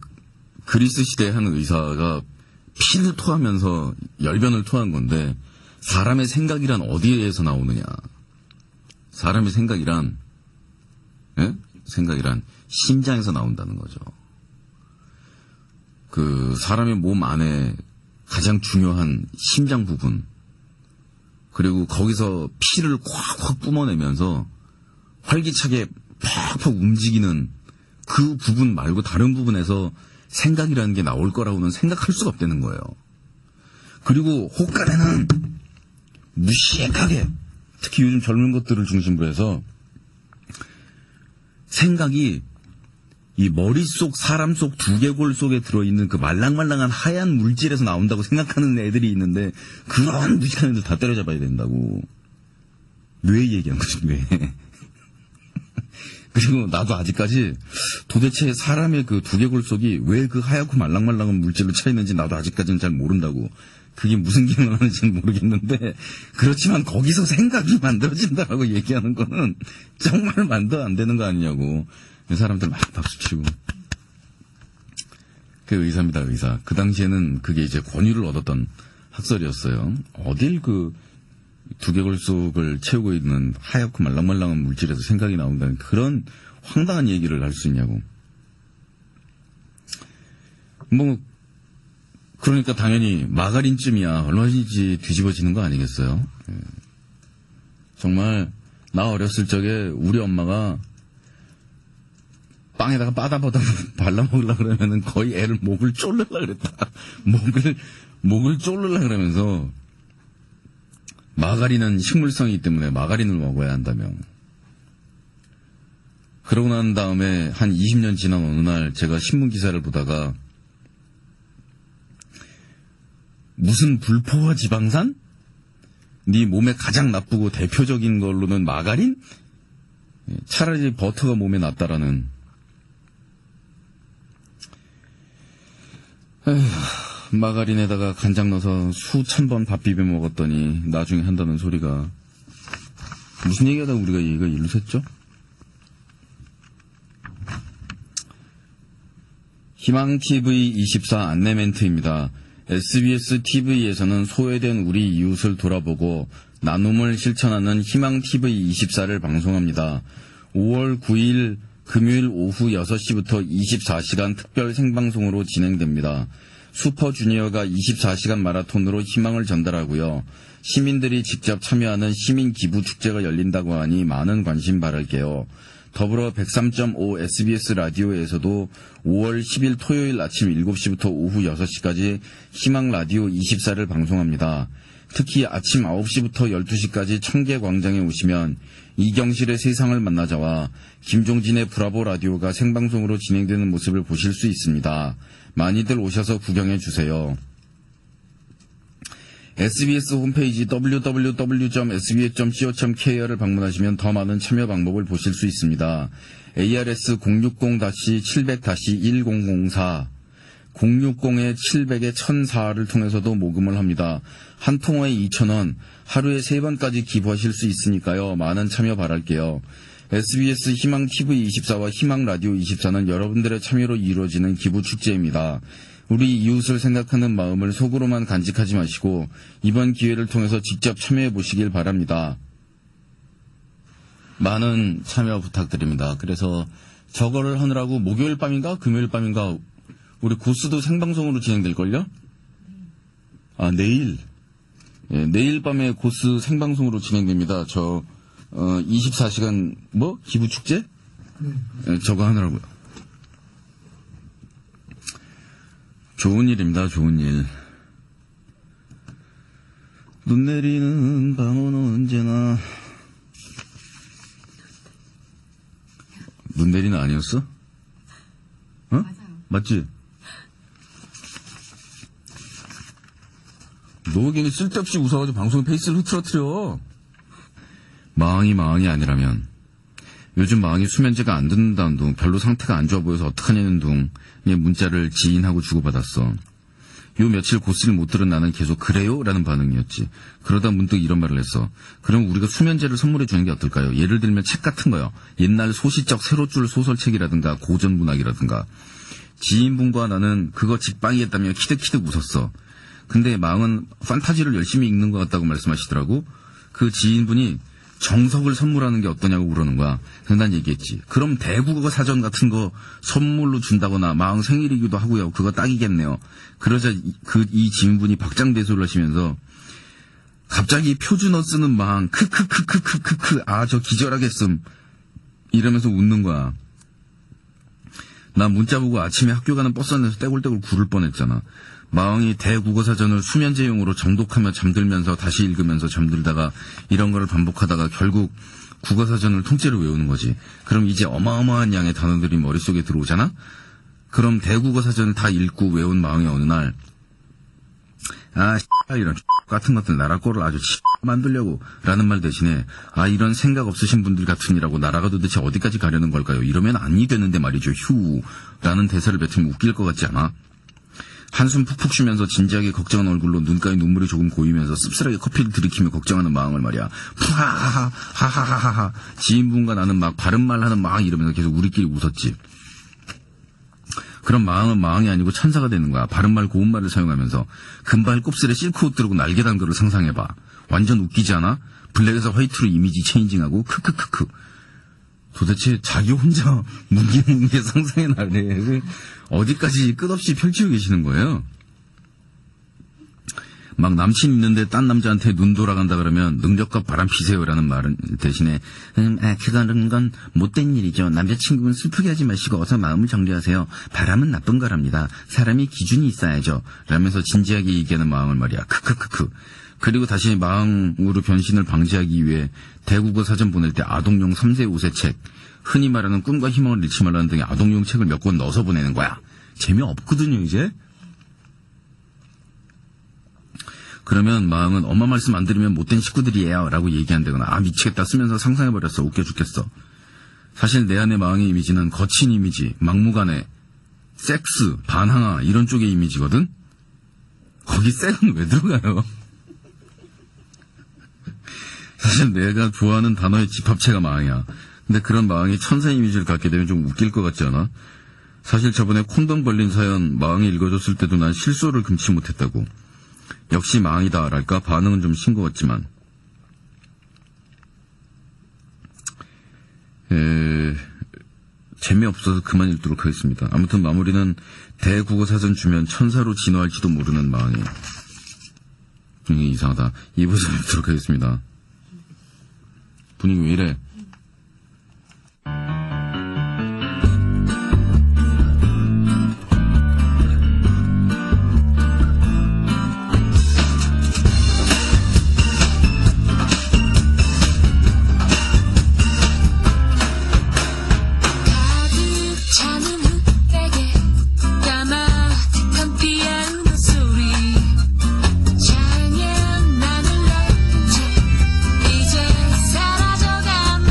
그리스 시대 한 의사가 피를 토하면서 열변을 토한 건데 사람의 생각이란 어디에서 나오느냐. 사람의 생각이란, 예? 생각이란 심장에서 나온다는 거죠. 그 사람의 몸 안에 가장 중요한 심장 부분, 그리고 거기서 피를 콱콱 뿜어내면서 활기차게 팍팍 움직이는 그 부분 말고 다른 부분에서 생각이라는 게 나올 거라고는 생각할 수가 없다는 거예요. 그리고 호가래는 무시하게, 특히 요즘 젊은 것들을 중심으로 해서 생각이 이 머릿속, 사람 속 두개골 속에 들어있는 그 말랑말랑한 하얀 물질에서 나온다고 생각하는 애들이 있는데, 그런 무식한 애들 다 때려잡아야 된다고. 뇌 얘기한 거지, 뇌. 그리고 나도 아직까지 도대체 사람의 그 두개골 속이 왜 그 하얗고 말랑말랑한 물질로 차 있는지 나도 아직까지는 잘 모른다고. 그게 무슨 기능을 하는지는 모르겠는데, 그렇지만 거기서 생각이 만들어진다라고 얘기하는 거는 정말 말도 안 되는 거 아니냐고. 사람들 막 박수치고. 그 의사입니다, 의사. 그 당시에는 그게 이제 권위를 얻었던 학설이었어요. 어딜 그 두개골 속을 채우고 있는 하얗고 말랑말랑한 물질에서 생각이 나온다는 그런 황당한 얘기를 할 수 있냐고. 뭐, 그러니까 당연히 마가린쯤이야 얼마든지 뒤집어지는 거 아니겠어요? 예. 정말 나 어렸을 적에 우리 엄마가 빵에다가 빠다바다 발라먹으려고 그러면은 거의 애를 목을 졸르려고 그랬다. 목을 졸르려고 그러면서, 마가린은 식물성이기 때문에 마가린을 먹어야 한다며. 그러고 난 다음에 한 20년 지난 어느 날 제가 신문기사를 보다가 무슨 불포화 지방산? 네 몸에 가장 나쁘고 대표적인 걸로는 마가린? 차라리 버터가 몸에 낫다라는. 에휴, 마가린에다가 간장 넣어서 수천 번 밥 비벼 먹었더니 나중에 한다는 소리가. 무슨 얘기하다가 우리가 이거 일로 샜죠? 희망TV24 안내 멘트입니다. SBS TV에서는 소외된 우리 이웃을 돌아보고 나눔을 실천하는 희망TV24를 방송합니다. 5월 9일 금요일 오후 6시부터 24시간 특별 생방송으로 진행됩니다. 슈퍼주니어가 24시간 마라톤으로 희망을 전달하고요. 시민들이 직접 참여하는 시민기부축제가 열린다고 하니 많은 관심 바랄게요. 더불어 103.5 SBS 라디오에서도 5월 10일 토요일 아침 7시부터 오후 6시까지 희망라디오 24를 방송합니다. 특히 아침 9시부터 12시까지 청계광장에 오시면 이경실의 세상을 만나자와 김종진의 브라보 라디오가 생방송으로 진행되는 모습을 보실 수 있습니다. 많이들 오셔서 구경해 주세요. SBS 홈페이지 www.sbs.co.kr을 방문하시면 더 많은 참여 방법을 보실 수 있습니다. ARS 060-700-1004 060-700-1004를 통해서도 모금을 합니다. 한 통화에 2,000원, 하루에 3번까지 기부하실 수 있으니까요. 많은 참여 바랄게요. SBS 희망TV24와 희망라디오24는 여러분들의 참여로 이루어지는 기부축제입니다. 우리 이웃을 생각하는 마음을 속으로만 간직하지 마시고 이번 기회를 통해서 직접 참여해 보시길 바랍니다. 많은 참여 부탁드립니다. 그래서 저거를 하느라고 목요일 밤인가 금요일 밤인가 우리 고스도 생방송으로 진행될걸요? 아, 내일. 예, 내일 밤에 고스 생방송으로 진행됩니다. 24시간 기부축제? 예, 저거 하느라고요. 좋은 일입니다. 좋은 일. 눈 내리는 밤은 언제나. 눈 내리는 아니었어? 어? 맞아요. 맞지? 너 괜히 쓸데없이 웃어가지고 방송 페이스를 흐트러뜨려. 마왕이 아니라면 요즘 마왕이 수면제가 안 듣는다는 둥, 별로 상태가 안 좋아 보여서 어떡하냐는 둥 문자를 지인하고 주고받았어. 요 며칠 고스를 못 들은 나는 계속 그래요? 라는 반응이었지. 그러다 문득 이런 말을 했어. 그럼 우리가 수면제를 선물해 주는 게 어떨까요? 예를 들면 책 같은 거요. 옛날 소시적 세로줄 소설책이라든가 고전문학이라든가. 지인분과 나는 그거 직방이겠다며 키득키득 웃었어. 근데 마왕은 판타지를 열심히 읽는 것 같다고 말씀하시더라고. 그 지인분이 정석을 선물하는 게 어떠냐고 그러는 거야. 그래서 난 얘기했지. 그럼 대국어 사전 같은 거 선물로 준다거나 마흔 생일이기도 하고요. 그거 딱이겠네요. 그러자 이 지인분이 박장대소를 하시면서 갑자기 표준어 쓰는 망 크크크크크크크 아 저 기절하겠음 이러면서 웃는 거야. 나 문자 보고 아침에 학교 가는 버스 안에서 떼굴떼굴 구를 뻔했잖아. 마왕이 대국어사전을 수면제용으로 정독하며 잠들면서 다시 읽으면서 잠들다가 이런 거를 반복하다가 결국 국어사전을 통째로 외우는 거지. 그럼 이제 어마어마한 양의 단어들이 머릿속에 들어오잖아? 그럼 대국어사전을 다 읽고 외운 마왕이 어느 날 이런 같은 것들 나라 꼴을 아주 만들려고 라는 말 대신에 이런 생각 없으신 분들 같으니라고 나라가 도대체 어디까지 가려는 걸까요? 이러면 아니 되는데 말이죠. 휴 라는 대사를 뱉으면 웃길 것 같지 않아? 한숨 푹푹 쉬면서 진지하게 걱정한 얼굴로 눈가에 눈물이 조금 고이면서 씁쓸하게 커피를 들이키며 걱정하는 마음을 말이야. 푸하하하하하하하. 지인분과 나는 막 바른말 하는 막 이러면서 계속 우리끼리 웃었지. 그럼 마왕은 마왕이 아니고 천사가 되는 거야. 바른말 고운말을 사용하면서 금발 곱슬에 실크옷 들고 날개 단 거를 상상해봐. 완전 웃기지 않아? 블랙에서 화이트로 이미지 체인징하고 크크크크. 도대체 자기 혼자 뭉게뭉게 상상의 나래를 어디까지 끝없이 펼치고 계시는 거예요? 막 남친 있는데 딴 남자한테 눈 돌아간다 그러면 능력과 바람 피세요라는 말 대신에 그건 못된 일이죠. 남자친구는 슬프게 하지 마시고 어서 마음을 정리하세요. 바람은 나쁜 거랍니다. 사람이 기준이 있어야죠. 라면서 진지하게 얘기하는 마왕을 말이야. 크크크크. 그리고 다시 마왕으로 변신을 방지하기 위해 대국어 사전 보낼 때 아동용 3세 5세 책, 흔히 말하는 꿈과 희망을 잃지 말라는 등의 아동용 책을 몇 권 넣어서 보내는 거야. 재미없거든요, 이제. 그러면 마왕은 엄마 말씀 안 들으면 못된 식구들이에요 라고 얘기한다거나 미치겠다 쓰면서 상상해버렸어. 웃겨 죽겠어. 사실 내 안의 마왕의 이미지는 거친 이미지, 막무가내, 섹스, 반항아 이런 쪽의 이미지거든. 거기 섹은 왜 들어가요? 사실 내가 좋아하는 단어의 집합체가 마왕이야. 근데 그런 마왕이 천사 이미지를 갖게 되면 좀 웃길 것 같지 않아? 사실 저번에 콘돔 걸린 사연 마왕이 읽어줬을 때도 난 실소를 금치 못했다고. 역시 마왕이다 랄까 반응은 좀 싱거웠지만 재미없어서 그만 읽도록 하겠습니다. 아무튼 마무리는 대국어사전 주면 천사로 진화할지도 모르는 마왕이 분위기 이상하다. 2부에서 뵙도록 하겠습니다. 분위기 왜 이래? 이제 사라져간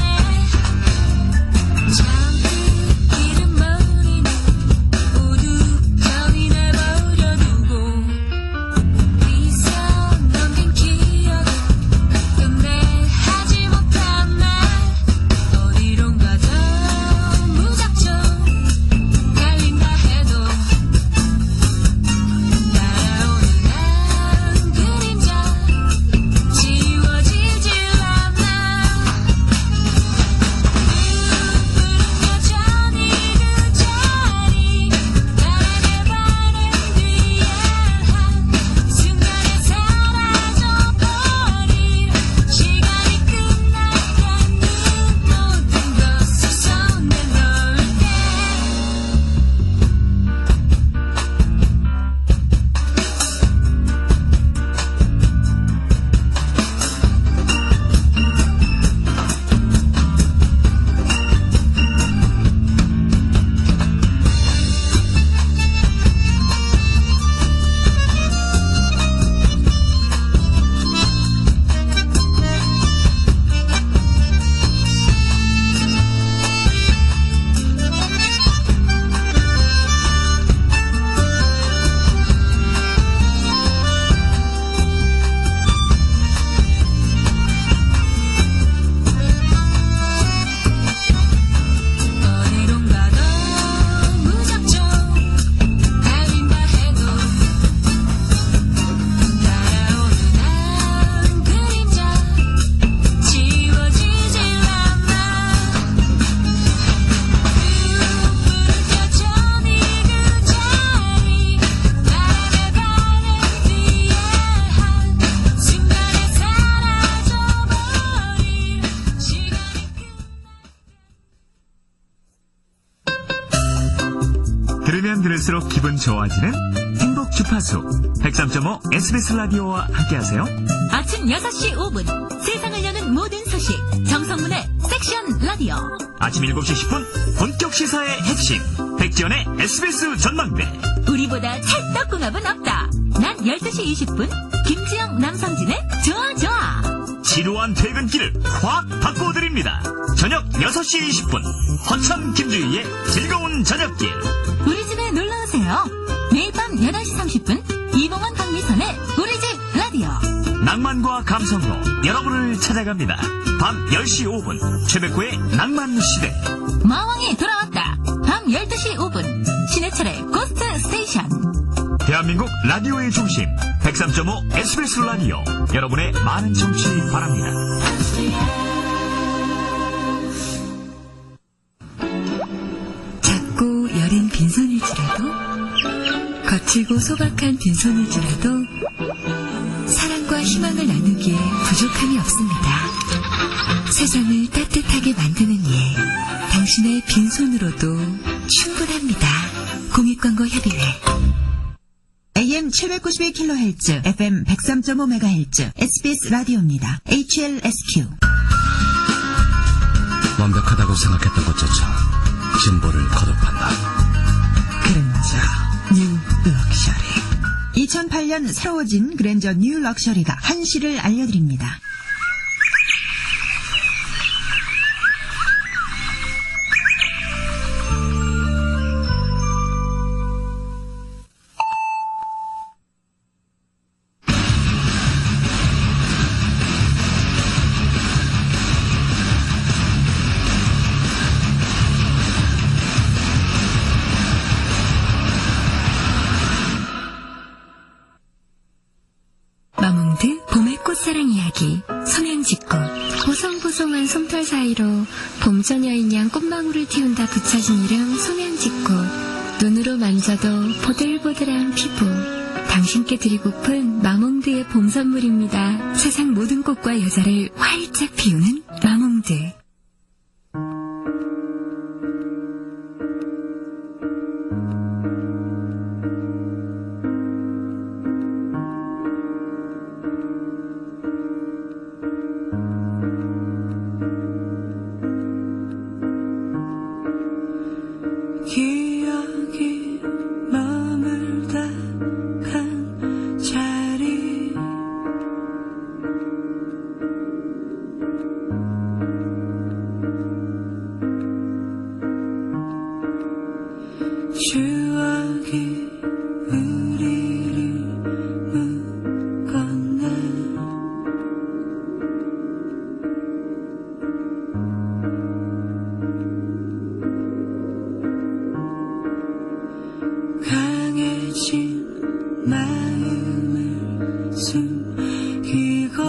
들으면 들을수록 기분 좋아지는 행복 주파수 103.5 SBS 라디오와 함께하세요. 아침 6시 5분 세상을 여는 모든 소식 정성문의 섹션 라디오. 아침 7시 10분 본격 시사의 핵심 백지연의 SBS 전망대. 우리보다 찰떡궁합은 없다. 낮 12시 20분 김지영 남성진의 좋아. 지루한 퇴근길을 확 바꿔드립니다. 저녁 6시 20분 허천 김주희의 즐거운 저녁길. 우리 집에 놀러오세요. 매일 밤 11시 30분 이봉원 박미선의 우리 집 라디오. 낭만과 감성으로 여러분을 찾아갑니다. 밤 10시 5분 최백호의 낭만시대. 마왕이 돌아왔다. 밤 12시 5분 신해철의 고스트 스테이션. 대한민국 라디오의 중심 103.5 SBS 라디오. 여러분의 많은 청취 바랍니다. 작고 여린 빈손일지라도 거칠고 소박한 빈손일지라도 사랑과 희망을 나누기에 부족함이 없습니다. 세상을 따뜻하게 만드는 일, 당신의 빈손으로도 충분합니다. 공익광고협의회. AM 792kHz, FM 103.5MHz, SBS 라디오입니다. HLSQ. 완벽하다고 생각했던 것조차 진보를 거듭한다. 그랜저 뉴 럭셔리. 2008년 새로워진 그랜저 뉴 럭셔리가 한시를 알려드립니다. 마몽드 봄의 꽃사랑 이야기 소명짓꽃. 보송보송한 솜털 사이로 봄처녀인 양 꽃망울을 틔운다 붙여진 이름 소명짓꽃. 눈으로 만져도 보들보들한 피부, 당신께 드리고픈 마몽드의 봄 선물입니다. 세상 모든 꽃과 여자를 활짝 피우는 마몽드. 기억이 머물다 간 자리 추억이 우리를 묶었네. 강해진 마음을 숨기고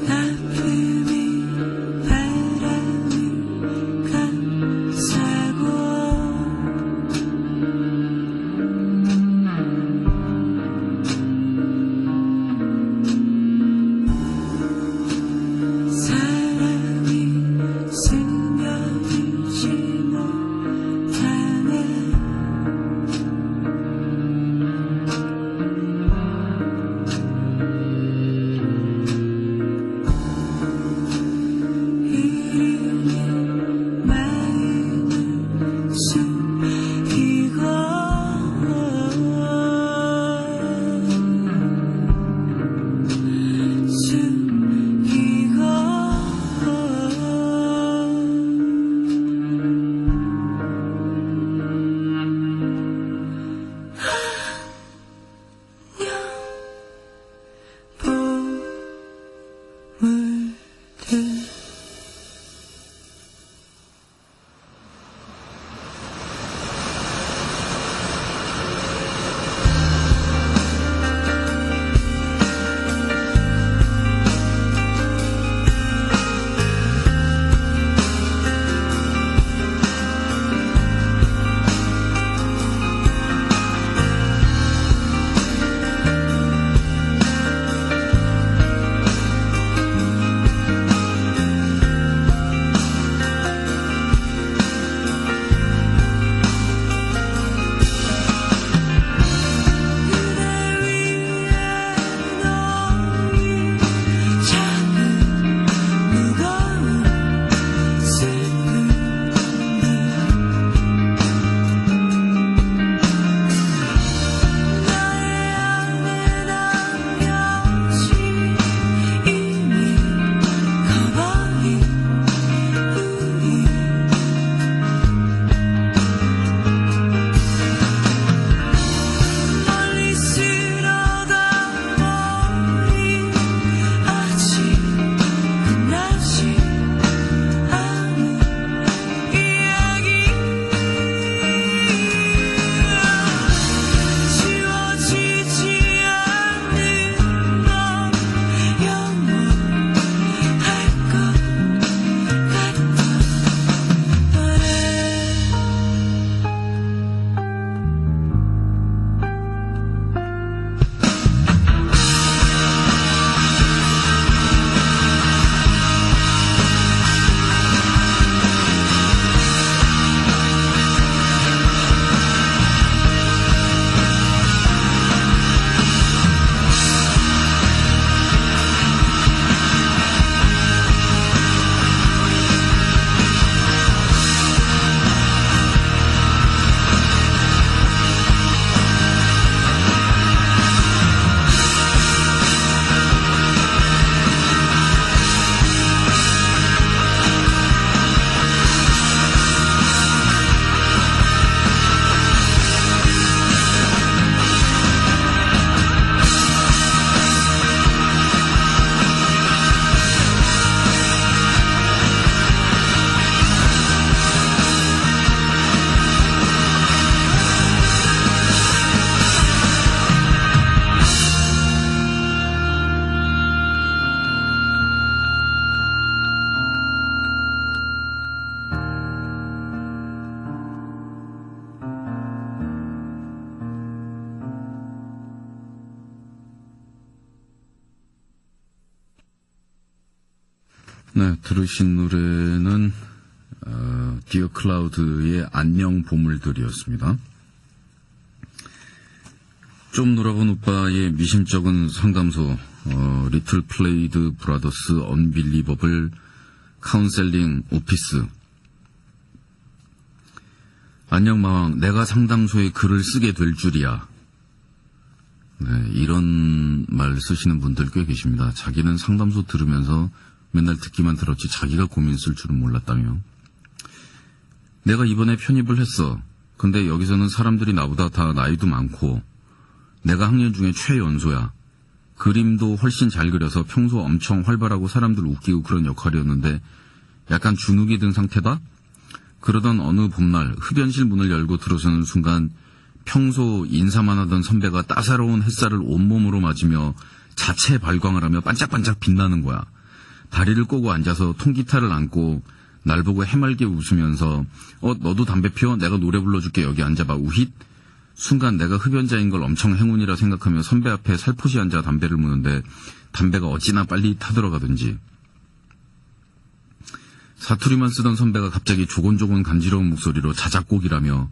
아픔이 네, 들으신 노래는 디어 클라우드의 안녕 보물들이었습니다. 좀 놀아본 오빠의 미심쩍은 상담소 리틀 플레이드 브라더스 언빌리버블 카운셀링 오피스. 안녕 마왕, 내가 상담소에 글을 쓰게 될 줄이야. 네, 이런 말 쓰시는 분들 꽤 계십니다. 자기는 상담소 들으면서 맨날 듣기만 들었지 자기가 고민 쓸 줄은 몰랐다며. 내가 이번에 편입을 했어. 근데 여기서는 사람들이 나보다 다 나이도 많고 내가 학년 중에 최연소야. 그림도 훨씬 잘 그려서 평소 엄청 활발하고 사람들 웃기고 그런 역할이었는데 약간 주눅이 든 상태다? 그러던 어느 봄날 흡연실 문을 열고 들어서는 순간 평소 인사만 하던 선배가 따사로운 햇살을 온몸으로 맞으며 자체 발광을 하며 반짝반짝 빛나는 거야. 다리를 꼬고 앉아서 통기타를 안고 날 보고 해맑게 웃으면서 너도 담배 피워? 내가 노래 불러줄게. 여기 앉아봐. 우힛. 순간 내가 흡연자인 걸 엄청 행운이라 생각하며 선배 앞에 살포시 앉아 담배를 무는데 담배가 어찌나 빨리 타들어가든지. 사투리만 쓰던 선배가 갑자기 조곤조곤 간지러운 목소리로 자작곡이라며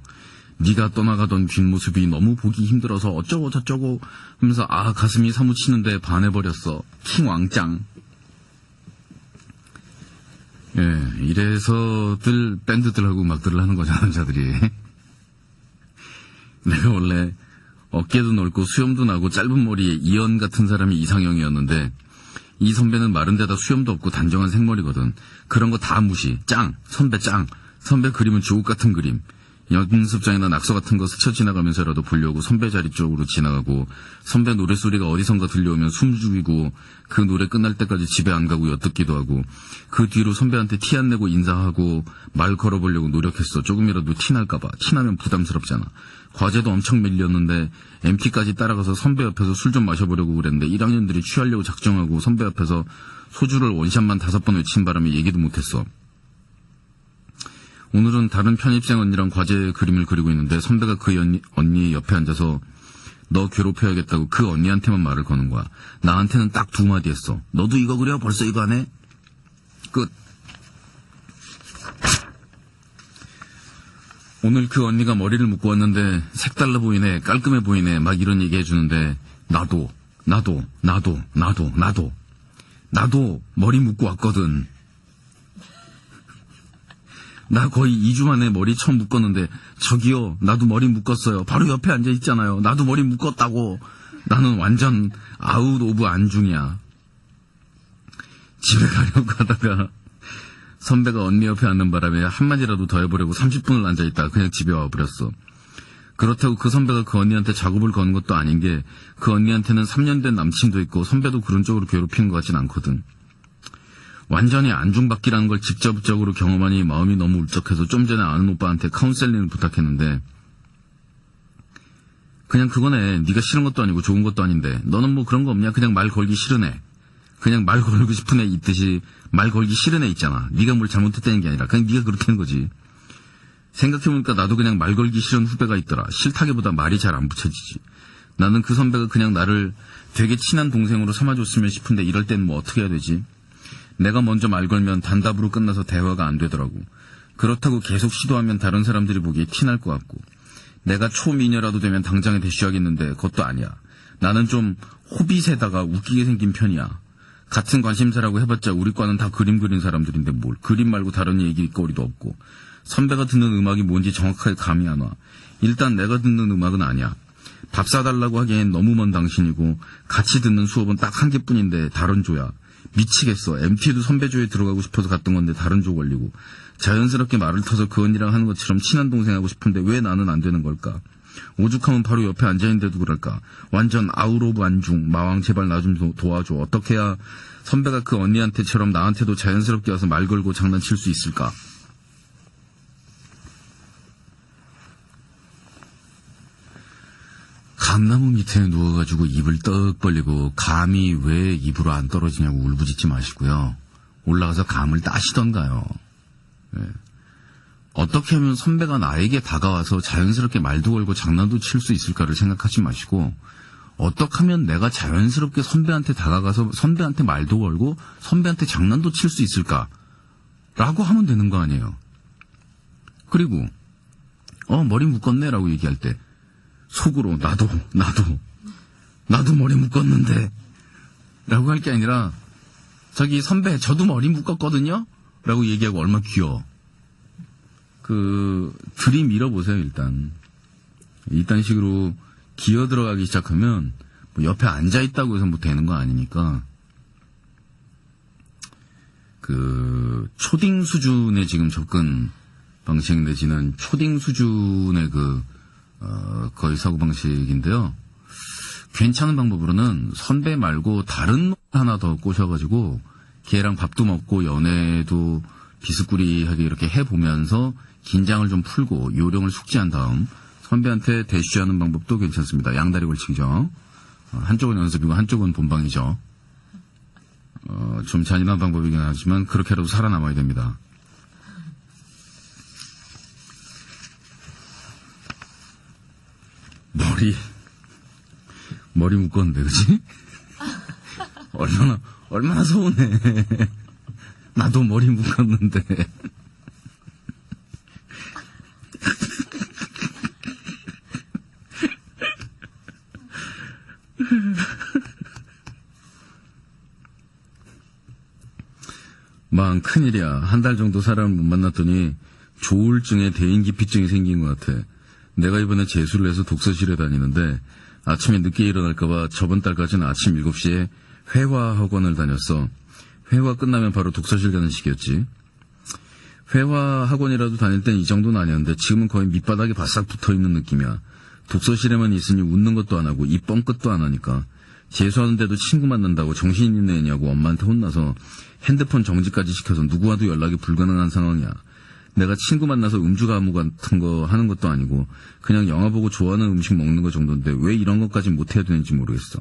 네가 떠나가던 뒷모습이 너무 보기 힘들어서 어쩌고 저쩌고 하면서 가슴이 사무치는데 반해버렸어. 킹왕짱. 예, 이래서들 밴드들하고 음악들을 하는 거잖아, 남자들이. 내가 원래 어깨도 넓고 수염도 나고 짧은 머리에 이연 같은 사람이 이상형이었는데 이 선배는 마른 데다 수염도 없고 단정한 생머리거든. 그런 거 다 무시. 짱. 선배 짱. 선배 그림은 주옥 같은 그림. 연습장이나 낙서 같은 거 스쳐 지나가면서라도 보려고 선배 자리 쪽으로 지나가고 선배 노랫소리가 어디선가 들려오면 숨 죽이고 그 노래 끝날 때까지 집에 안 가고 엿듣기도 하고 그 뒤로 선배한테 티 안 내고 인사하고 말 걸어보려고 노력했어. 조금이라도 티 날까봐. 티 나면 부담스럽잖아. 과제도 엄청 밀렸는데 MT까지 따라가서 선배 옆에서 술 좀 마셔보려고 그랬는데 1학년들이 취하려고 작정하고 선배 옆에서 소주를 원샷만 5번 외친 바람에 얘기도 못했어. 오늘은 다른 편입생 언니랑 과제 그림을 그리고 있는데 선배가 그 언니 옆에 앉아서 너 괴롭혀야겠다고 그 언니한테만 말을 거는 거야. 나한테는 딱 2마디 했어. 너도 이거 그려? 벌써 이거 안 해? 끝. 오늘 그 언니가 머리를 묶고 왔는데 색달라 보이네, 깔끔해 보이네 막 이런 얘기 해주는데 나도 머리 묶고 왔거든. 나 거의 2주 만에 머리 처음 묶었는데 저기요, 나도 머리 묶었어요. 바로 옆에 앉아있잖아요. 나도 머리 묶었다고. 나는 완전 아웃 오브 안중이야. 집에 가려고 하다가 선배가 언니 옆에 앉는 바람에 한마디라도 더 해보려고 30분을 앉아있다가 그냥 집에 와버렸어. 그렇다고 그 선배가 그 언니한테 작업을 거는 것도 아닌 게 그 언니한테는 3년 된 남친도 있고 선배도 그런 쪽으로 괴롭히는 것 같진 않거든. 완전히 안중받기라는 걸 직접적으로 경험하니 마음이 너무 울적해서 좀 전에 아는 오빠한테 카운셀링을 부탁했는데 그냥 그거네. 네가 싫은 것도 아니고 좋은 것도 아닌데 너는 뭐 그런 거 없냐? 그냥 말 걸기 싫은 애. 그냥 말 걸고 싶은 애 있듯이 말 걸기 싫은 애 있잖아. 네가 뭘 잘못했다는 게 아니라 그냥 네가 그렇다는 거지. 생각해보니까 나도 그냥 말 걸기 싫은 후배가 있더라. 싫다기보다 말이 잘 안 붙여지지. 나는 그 선배가 그냥 나를 되게 친한 동생으로 삼아줬으면 싶은데 이럴 땐 뭐 어떻게 해야 되지? 내가 먼저 말 걸면 단답으로 끝나서 대화가 안 되더라고. 그렇다고 계속 시도하면 다른 사람들이 보기에 티날 것 같고 내가 초미녀라도 되면 당장에 대쉬하겠는데 그것도 아니야. 나는 좀 호빗에다가 웃기게 생긴 편이야. 같은 관심사라고 해봤자 우리 과는 다 그림 그린 사람들인데 뭘 그림 말고 다른 얘기거리도 없고 선배가 듣는 음악이 뭔지 정확하게 감이 안 와. 일단 내가 듣는 음악은 아니야. 밥 사달라고 하기엔 너무 먼 당신이고 같이 듣는 수업은 딱 한 개뿐인데 다른 조야. 미치겠어. MT도 선배 조에 들어가고 싶어서 갔던 건데 다른 조 걸리고 자연스럽게 말을 터서 그 언니랑 하는 것처럼 친한 동생 하고 싶은데 왜 나는 안 되는 걸까? 오죽하면 바로 옆에 앉아있는데도 그럴까? 완전 아웃 오브 안중. 마왕 제발 나 좀 도와줘. 어떻게 해야 선배가 그 언니한테처럼 나한테도 자연스럽게 와서 말 걸고 장난칠 수 있을까? 감나무 밑에 누워가지고 입을 떡 벌리고 감이 왜 입으로 안 떨어지냐고 울부짖지 마시고요. 올라가서 감을 따시던가요. 네. 어떻게 하면 선배가 나에게 다가와서 자연스럽게 말도 걸고 장난도 칠 수 있을까를 생각하지 마시고 어떻게 하면 내가 자연스럽게 선배한테 다가가서 선배한테 말도 걸고 선배한테 장난도 칠 수 있을까? 라고 하면 되는 거 아니에요. 그리고 머리 묶었네 라고 얘기할 때 속으로 나도 머리 묶었는데 라고 할 게 아니라 저기 선배 저도 머리 묶었거든요? 라고 얘기하고 얼마나 귀여워. 들이밀어보세요. 이딴 식으로 기어 들어가기 시작하면 뭐 옆에 앉아있다고 해서 뭐 되는 거 아니니까 초딩 수준의 지금 접근 방식 내지는 초딩 수준의 거의 사고방식인데요. 괜찮은 방법으로는 선배 말고 다른 하나 더 꼬셔가지고 걔랑 밥도 먹고 연애도 비스꾸리하게 이렇게 해보면서 긴장을 좀 풀고 요령을 숙지한 다음 선배한테 대쉬하는 방법도 괜찮습니다. 양다리 걸치기죠. 한쪽은 연습이고 한쪽은 본방이죠. 좀 잔인한 방법이긴 하지만 그렇게라도 살아남아야 됩니다. 머리 묶었는데, 그치? 얼마나 서운해. 나도 머리 묶었는데. 망 큰일이야. 한 달 정도 사람을 못 만났더니 조울증에 대인기피증이 생긴 것 같아. 내가 이번에 재수를 해서 독서실에 다니는데 아침에 늦게 일어날까봐 저번 달까지는 아침 7시에 회화 학원을 다녔어. 회화 끝나면 바로 독서실 가는 식이었지. 회화 학원이라도 다닐 땐 이 정도는 아니었는데 지금은 거의 밑바닥에 바싹 붙어있는 느낌이야. 독서실에만 있으니 웃는 것도 안 하고 입 뻥끗도 안 하니까 재수하는데도 친구 만난다고 정신 있는 애냐고 엄마한테 혼나서 핸드폰 정지까지 시켜서 누구와도 연락이 불가능한 상황이야. 내가 친구 만나서 음주 가무 같은 거 하는 것도 아니고 그냥 영화 보고 좋아하는 음식 먹는 거 정도인데 왜 이런 것까지 못해야 되는지 모르겠어.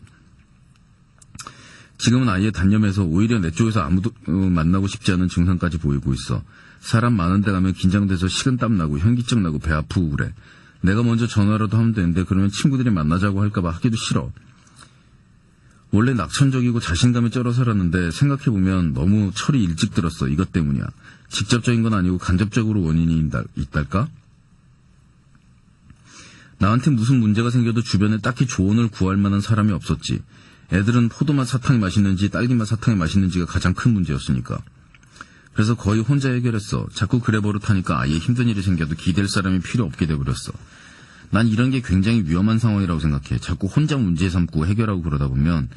지금은 아예 단념해서 오히려 내 쪽에서 아무도 만나고 싶지 않은 증상까지 보이고 있어. 사람 많은 데 가면 긴장돼서 식은땀 나고 현기증 나고 배 아프고 그래. 내가 먼저 전화라도 하면 되는데 그러면 친구들이 만나자고 할까봐 하기도 싫어. 원래 낙천적이고 자신감이 쩔어 살았는데 생각해보면 너무 철이 일찍 들었어. 이것 때문이야. 직접적인 건 아니고 간접적으로 원인이 있달까? 나한테 무슨 문제가 생겨도 주변에 딱히 조언을 구할 만한 사람이 없었지. 애들은 포도맛 사탕이 맛있는지 딸기맛 사탕이 맛있는지가 가장 큰 문제였으니까. 그래서 거의 혼자 해결했어. 자꾸 그래 버릇하니까 아예 힘든 일이 생겨도 기댈 사람이 필요 없게 돼버렸어. 난 이런 게 굉장히 위험한 상황이라고 생각해. 자꾸 혼자 문제 삼고 해결하고 그러다 보면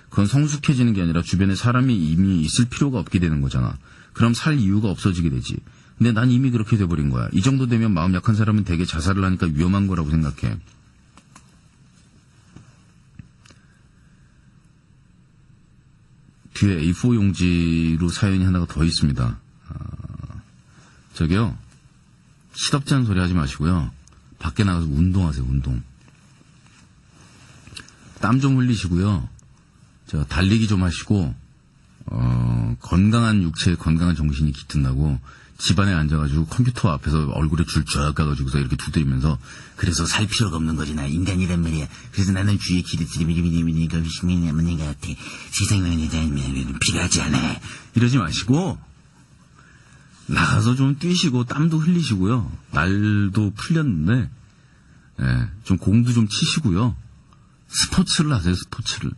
그건 성숙해지는 게 아니라 주변에 사람이 이미 있을 필요가 없게 되는 거잖아. 그럼 살 이유가 없어지게 되지. 근데 난 이미 그렇게 돼버린 거야. 이 정도 되면 마음 약한 사람은 되게 자살을 하니까 위험한 거라고 생각해. 뒤에 A4 용지로 사연이 하나가 더 있습니다. 저기요. 시덥지 않은 소리 하지 마시고요. 밖에 나가서 운동하세요. 운동. 땀 좀 흘리시고요. 달리기 좀 하시고 건강한 육체에 건강한 정신이 깃든다고 집안에 앉아가지고 컴퓨터 앞에서 얼굴에 줄 쫙 가가지고서 이렇게 두드리면서 그래서 살 필요가 없는 거지. 나 인간이란 말이야. 그래서 나는 주위에 기대들이 미리미리미리가 의심이 없는 것 같아. 세상에 대한 필요하지 않아. 이러지 마시고 나가서 좀 뛰시고 땀도 흘리시고요. 날도 풀렸는데 좀 공도 좀 치시고요. 스포츠를 하세요. 스포츠를.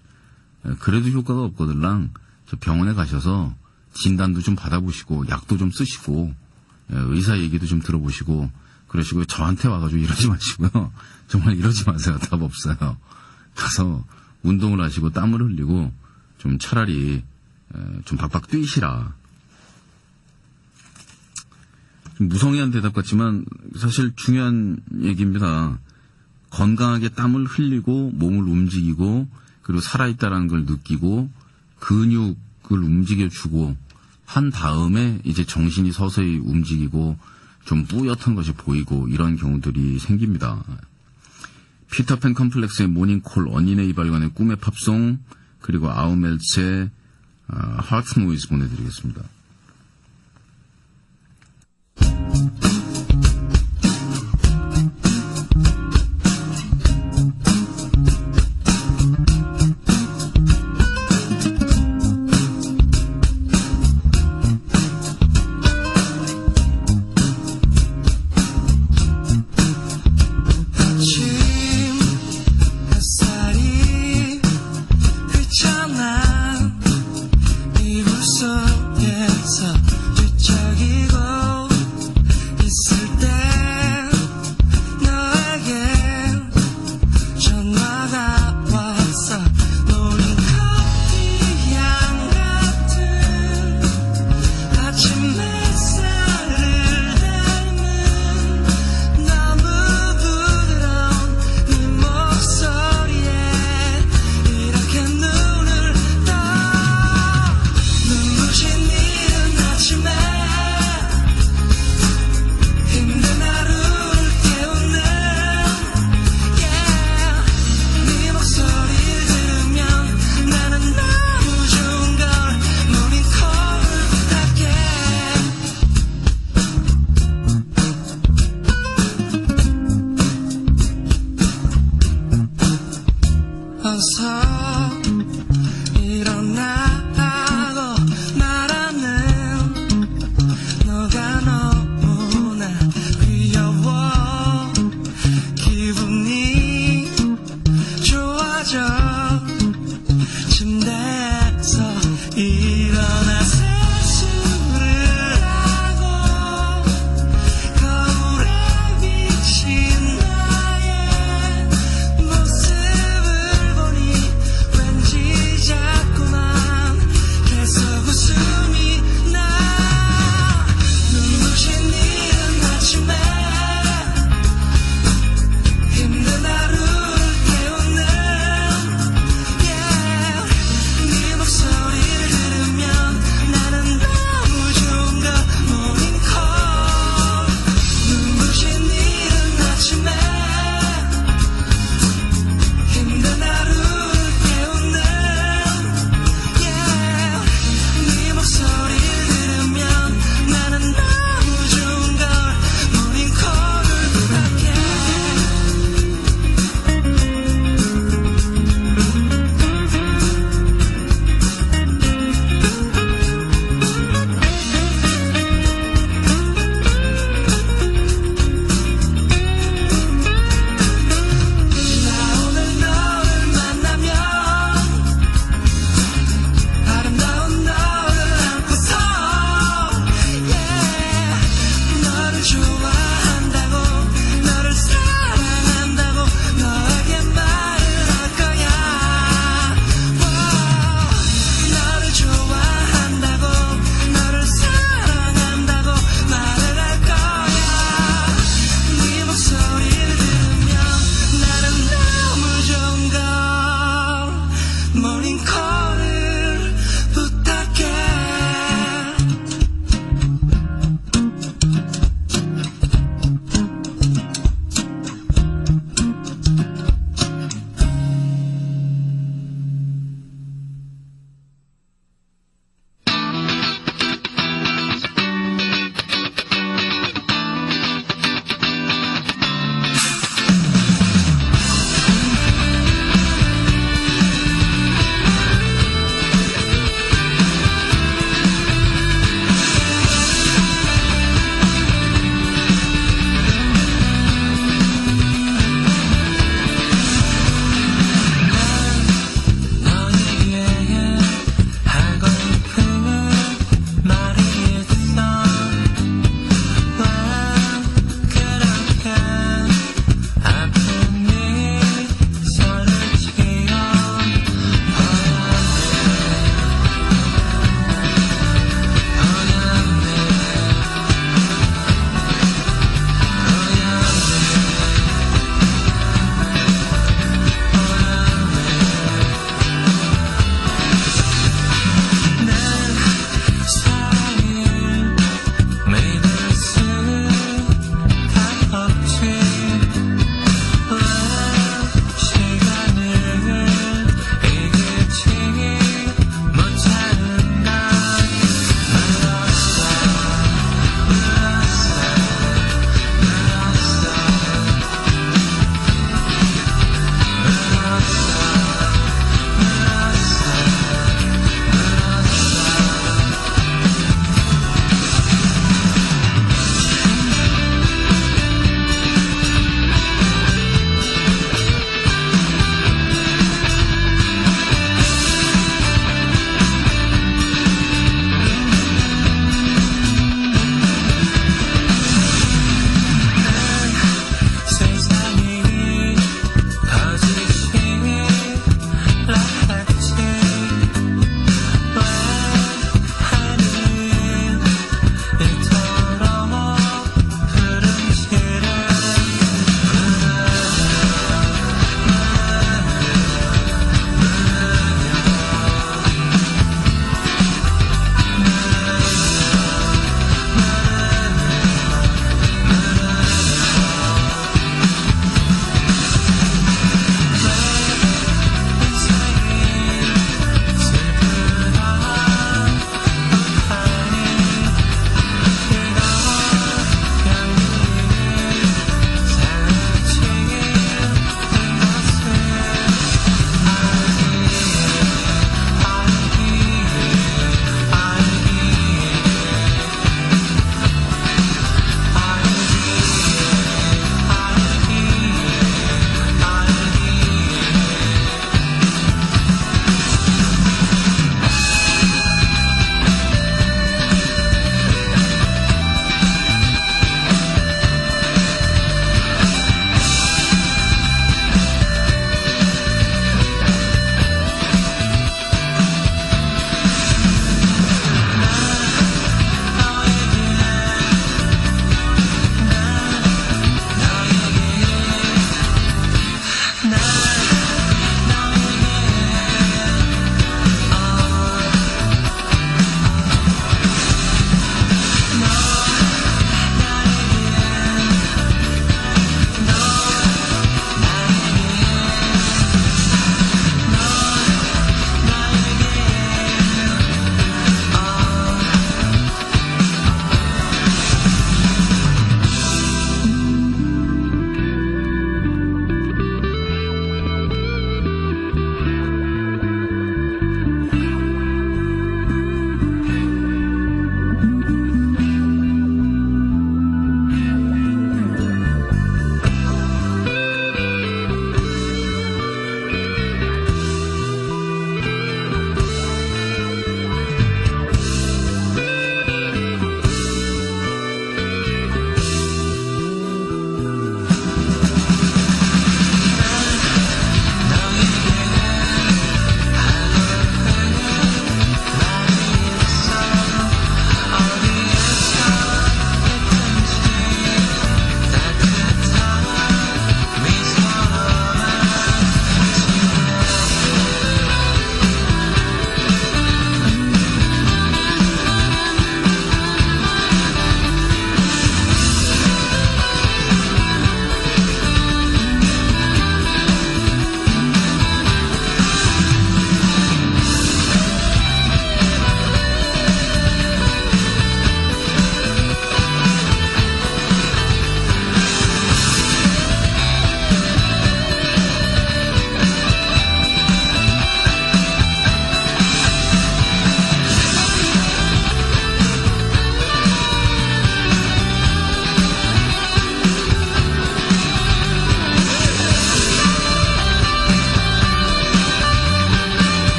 그래도 효과가 없거들랑 저 병원에 가셔서 진단도 좀 받아보시고 약도 좀 쓰시고 의사 얘기도 좀 들어보시고 그러시고 저한테 와가지고 이러지 마시고요. 정말 이러지 마세요. 답 없어요. 가서 운동을 하시고 땀을 흘리고 좀 차라리 좀 박박 뛰시라. 좀 무성의한 대답 같지만 사실 중요한 얘기입니다. 건강하게 땀을 흘리고 몸을 움직이고 그리고 살아있다라는 걸 느끼고 근육을 움직여주고 한 다음에 이제 정신이 서서히 움직이고 좀 뿌옇은 것이 보이고 이런 경우들이 생깁니다. 피터팬 컴플렉스의 모닝콜, 언니네 이발관의 꿈의 팝송, 그리고 아우멜츠의 하트 노이즈 보내드리겠습니다.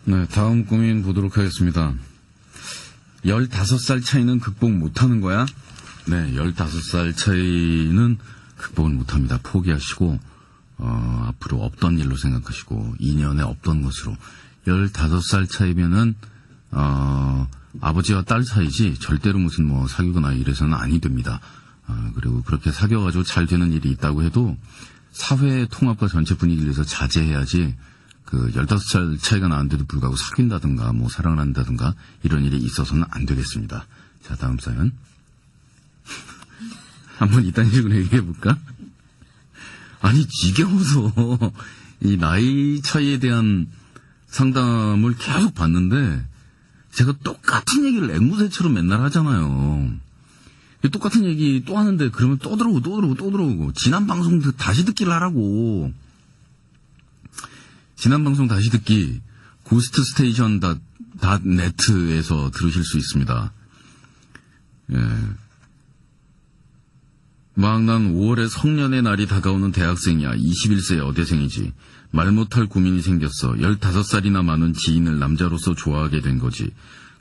네, 다음 고민 보도록 하겠습니다. 15살 차이는 극복 못하는 거야? 네, 15살 차이는 극복을 못합니다. 포기하시고 앞으로 없던 일로 생각하시고 2년에 없던 것으로. 15살 차이면은 아버지와 딸 사이지 절대로 무슨 뭐 사귀거나 이래서는 아니 됩니다. 그리고 그렇게 사귀어가지고 잘 되는 일이 있다고 해도 사회 통합과 전체 분위기를 위해서 자제해야지, 그 15살 차이가 나는데도 불구하고 사귄다든가 뭐 사랑을 한다든가 이런 일이 있어서는 안 되겠습니다. 자, 다음 사연. 한번 이딴 식으로 얘기해볼까? 아니, 지겨워서 이 나이 차이에 대한 상담을 계속 받는데 제가 똑같은 얘기를 앵무새처럼 맨날 하잖아요. 똑같은 얘기 또 하는데 그러면 또 들어오고 지난 방송 다시 듣기를 하라고. 지난 방송 다시 듣기 고스트스테이션.net에서 들으실 수 있습니다. 예. 막 난 5월에 성년의 날이 다가오는 대학생이야. 21세 여대생이지. 말 못할 고민이 생겼어. 15살이나 많은 지인을 남자로서 좋아하게 된 거지.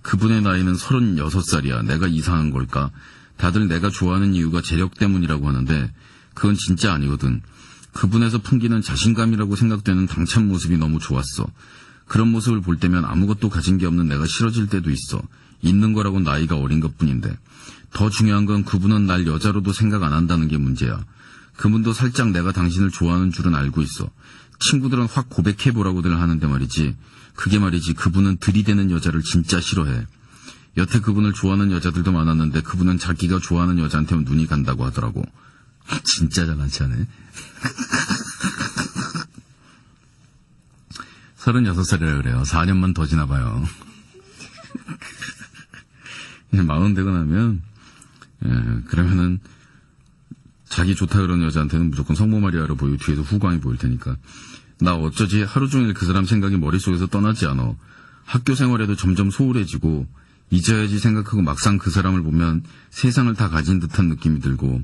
그분의 나이는 36살이야. 내가 이상한 걸까? 다들 내가 좋아하는 이유가 재력 때문이라고 하는데 그건 진짜 아니거든. 그분에서 풍기는 자신감이라고 생각되는 당찬 모습이 너무 좋았어. 그런 모습을 볼 때면 아무것도 가진 게 없는 내가 싫어질 때도 있어. 있는 거라고 나이가 어린 것뿐인데. 더 중요한 건 그분은 날 여자로도 생각 안 한다는 게 문제야. 그분도 살짝 내가 당신을 좋아하는 줄은 알고 있어. 친구들은 확 고백해보라고들 하는데 말이지. 그게 말이지 그분은 들이대는 여자를 진짜 싫어해. 여태 그분을 좋아하는 여자들도 많았는데 그분은 자기가 좋아하는 여자한테만 눈이 간다고 하더라고. 진짜 잘난치 하네. 36살이라 그래요. 4년만 더 지나봐요. 40 되고 나면 그러면은 자기 좋다 그러는 여자한테는 무조건 성모 마리아로 보이고 뒤에서 후광이 보일 테니까. 나 어쩌지 하루 종일 그 사람 생각이 머릿속에서 떠나지 않아. 학교 생활에도 점점 소홀해지고 잊어야지 생각하고 막상 그 사람을 보면 세상을 다 가진 듯한 느낌이 들고.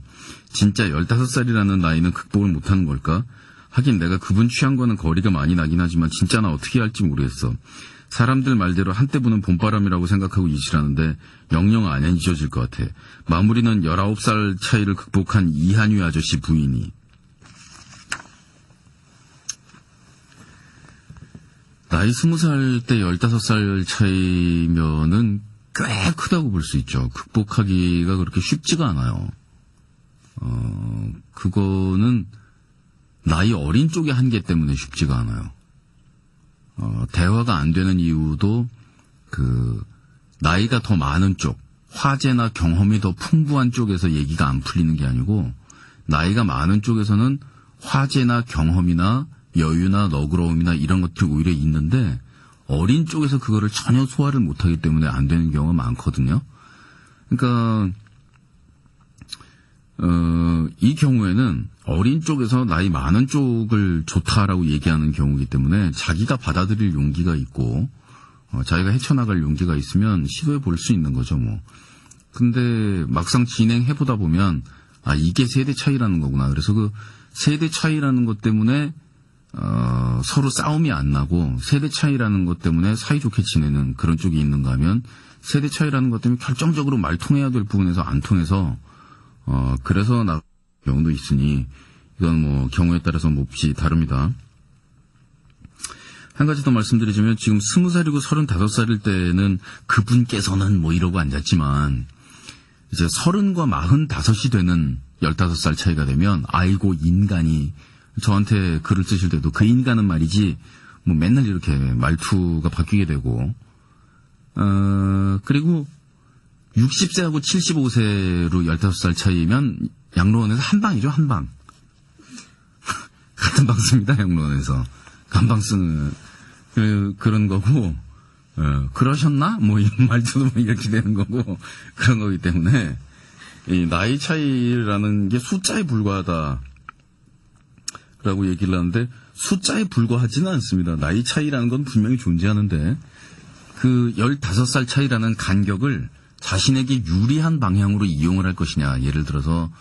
진짜 15살이라는 나이는 극복을 못하는 걸까? 하긴 내가 그분 취향과는 거리가 많이 나긴 하지만 진짜 나 어떻게 할지 모르겠어. 사람들 말대로 한때 부는 봄바람이라고 생각하고 잊으라는데 영영 안 잊어질 것 같아. 마무리는 19살 차이를 극복한 이한유 아저씨 부인이. 나이 20살 때 15살 차이면은 꽤 크다고 볼 수 있죠. 극복하기가 그렇게 쉽지가 않아요. 그거는 나이 어린 쪽의 한계 때문에 쉽지가 않아요. 대화가 안 되는 이유도 나이가 더 많은 쪽, 화제나 경험이 더 풍부한 쪽에서 얘기가 안 풀리는 게 아니고, 나이가 많은 쪽에서는 화제나 경험이나 여유나 너그러움이나 이런 것들이 오히려 있는데, 어린 쪽에서 그거를 전혀 소화를 못하기 때문에 안 되는 경우가 많거든요. 그러니까 이 경우에는 어린 쪽에서 나이 많은 쪽을 좋다라고 얘기하는 경우이기 때문에 자기가 받아들일 용기가 있고 자기가 헤쳐나갈 용기가 있으면 시도해 볼 수 있는 거죠, 뭐. 근데 막상 진행해 보다 보면 이게 세대 차이라는 거구나. 그래서 그 세대 차이라는 것 때문에 서로 싸움이 안 나고 세대 차이라는 것 때문에 사이좋게 지내는 그런 쪽이 있는가 하면 세대 차이라는 것 때문에 결정적으로 말 통해야 될 부분에서 안 통해서 그래서 나 경우도 있으니 이건 뭐 경우에 따라서 몹시 다릅니다. 한 가지 더 말씀드리자면 지금 20살이고 35살일 때는 그분께서는 뭐 이러고 앉았지만 이제 30과 45이 되는 15살 차이가 되면 아이고 인간이 저한테 글을 쓰실 때도 그 인간은 말이지 뭐 맨날 이렇게 말투가 바뀌게 되고 그리고 60세하고 75세로 15살 차이면 양로원에서 한 방이죠, 한 방. 같은 방 씁니다, 양로원에서. 간방 쓰는 그런 거고 그러셨나? 뭐 이런 말투도 뭐 이렇게 되는 거고 그런 거기 때문에 이 나이 차이라는 게 숫자에 불과하다 라고 얘기를 하는데 숫자에 불과하지는 않습니다. 나이 차이라는 건 분명히 존재하는데 그 15살 차이라는 간격을 자신에게 유리한 방향으로 이용을 할 것이냐. 예를 들어서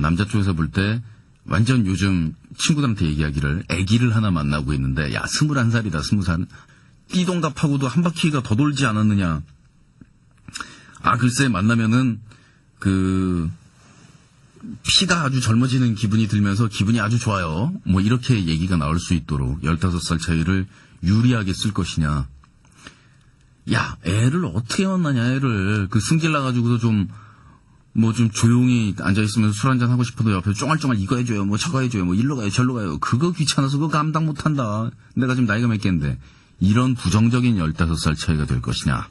남자 쪽에서 볼 때 완전 요즘 친구들한테 얘기하기를 아기를 하나 만나고 있는데 야 21살이다 20살 띠동갑하고도 한 바퀴가 더 돌지 않았느냐. 글쎄 만나면은 피가 아주 젊어지는 기분이 들면서 기분이 아주 좋아요. 뭐 이렇게 얘기가 나올 수 있도록 15살 차이를 유리하게 쓸 것이냐. 야, 애를 어떻게 만나냐, 애를. 승질 나가지고서 좀 조용히 앉아있으면서 술 한잔 하고 싶어도 옆에서 쫑알쫑알 이거 해줘요, 뭐 저거 해줘요, 뭐 일로 가요, 절로 가요. 그거 귀찮아서 그거 감당 못한다. 내가 지금 나이가 몇 갠데. 이런 부정적인 15살 차이가 될 것이냐.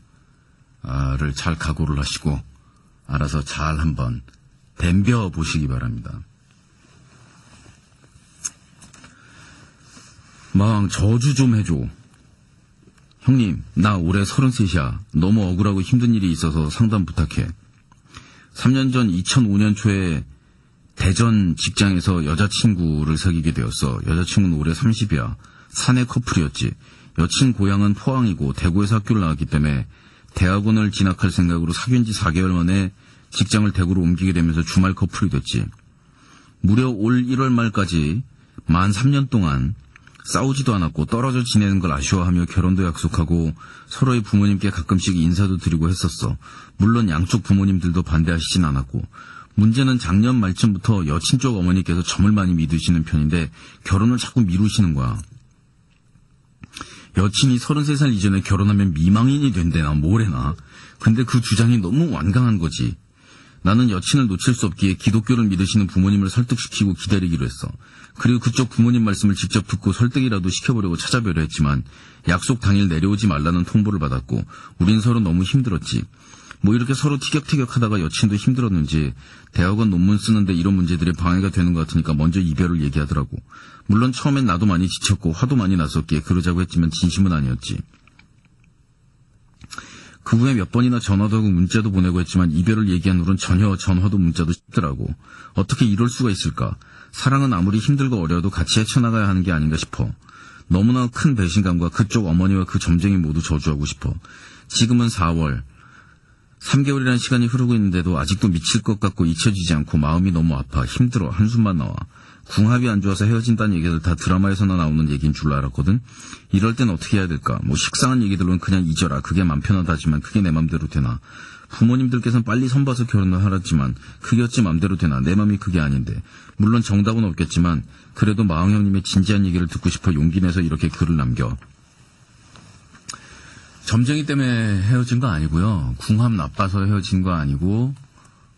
를 잘 각오를 하시고, 알아서 잘 한번 덤벼 보시기 바랍니다. 막 저주 좀 해줘. 형님, 나 올해 33이야. 너무 억울하고 힘든 일이 있어서 상담 부탁해. 3년 전 2005년 초에 대전 직장에서 여자친구를 사귀게 되었어. 여자친구는 올해 30이야. 사내 커플이었지. 여친 고향은 포항이고 대구에서 학교를 나왔기 때문에 대학원을 진학할 생각으로 사귄 지 4개월 만에 직장을 대구로 옮기게 되면서 주말 커플이 됐지. 무려 올 1월 말까지 만 3년 동안 싸우지도 않았고 떨어져 지내는 걸 아쉬워하며 결혼도 약속하고 서로의 부모님께 가끔씩 인사도 드리고 했었어. 물론 양쪽 부모님들도 반대하시진 않았고 문제는 작년 말쯤부터 여친 쪽 어머니께서 점을 많이 믿으시는 편인데 결혼을 자꾸 미루시는 거야. 여친이 33살 이전에 결혼하면 미망인이 된대나 뭐래나. 근데 그 주장이 너무 완강한 거지. 나는 여친을 놓칠 수 없기에 기독교를 믿으시는 부모님을 설득시키고 기다리기로 했어. 그리고 그쪽 부모님 말씀을 직접 듣고 설득이라도 시켜보려고 찾아뵈려 했지만 약속 당일 내려오지 말라는 통보를 받았고 우린 서로 너무 힘들었지. 뭐 이렇게 서로 티격태격하다가 여친도 힘들었는지 대학원 논문 쓰는데 이런 문제들이 방해가 되는 것 같으니까 먼저 이별을 얘기하더라고. 물론 처음엔 나도 많이 지쳤고 화도 많이 났었기에 그러자고 했지만 진심은 아니었지. 그 후에 몇 번이나 전화도 하고 문자도 보내고 했지만 이별을 얘기한 후로는 전혀 전화도 문자도 쉽더라고. 어떻게 이럴 수가 있을까? 사랑은 아무리 힘들고 어려워도 같이 헤쳐나가야 하는 게 아닌가 싶어. 너무나 큰 배신감과 그쪽 어머니와 그 점쟁이 모두 저주하고 싶어. 지금은 4월. 3개월이라는 시간이 흐르고 있는데도 아직도 미칠 것 같고 잊혀지지 않고 마음이 너무 아파. 힘들어. 한숨만 나와. 궁합이 안 좋아서 헤어진다는 얘기들 다 드라마에서나 나오는 얘기인 줄 알았거든. 이럴 땐 어떻게 해야 될까? 뭐 식상한 얘기들로는 그냥 잊어라. 그게 맘 편하다지만 그게 내 맘대로 되나? 부모님들께서는 빨리 선봐서 결혼을 하라지만 그게 어찌 맘대로 되나? 내 맘이 그게 아닌데. 물론 정답은 없겠지만 그래도 마흥 형님의 진지한 얘기를 듣고 싶어 용기 내서 이렇게 글을 남겨. 점쟁이 때문에 헤어진 거 아니고요. 궁합 나빠서 헤어진 거 아니고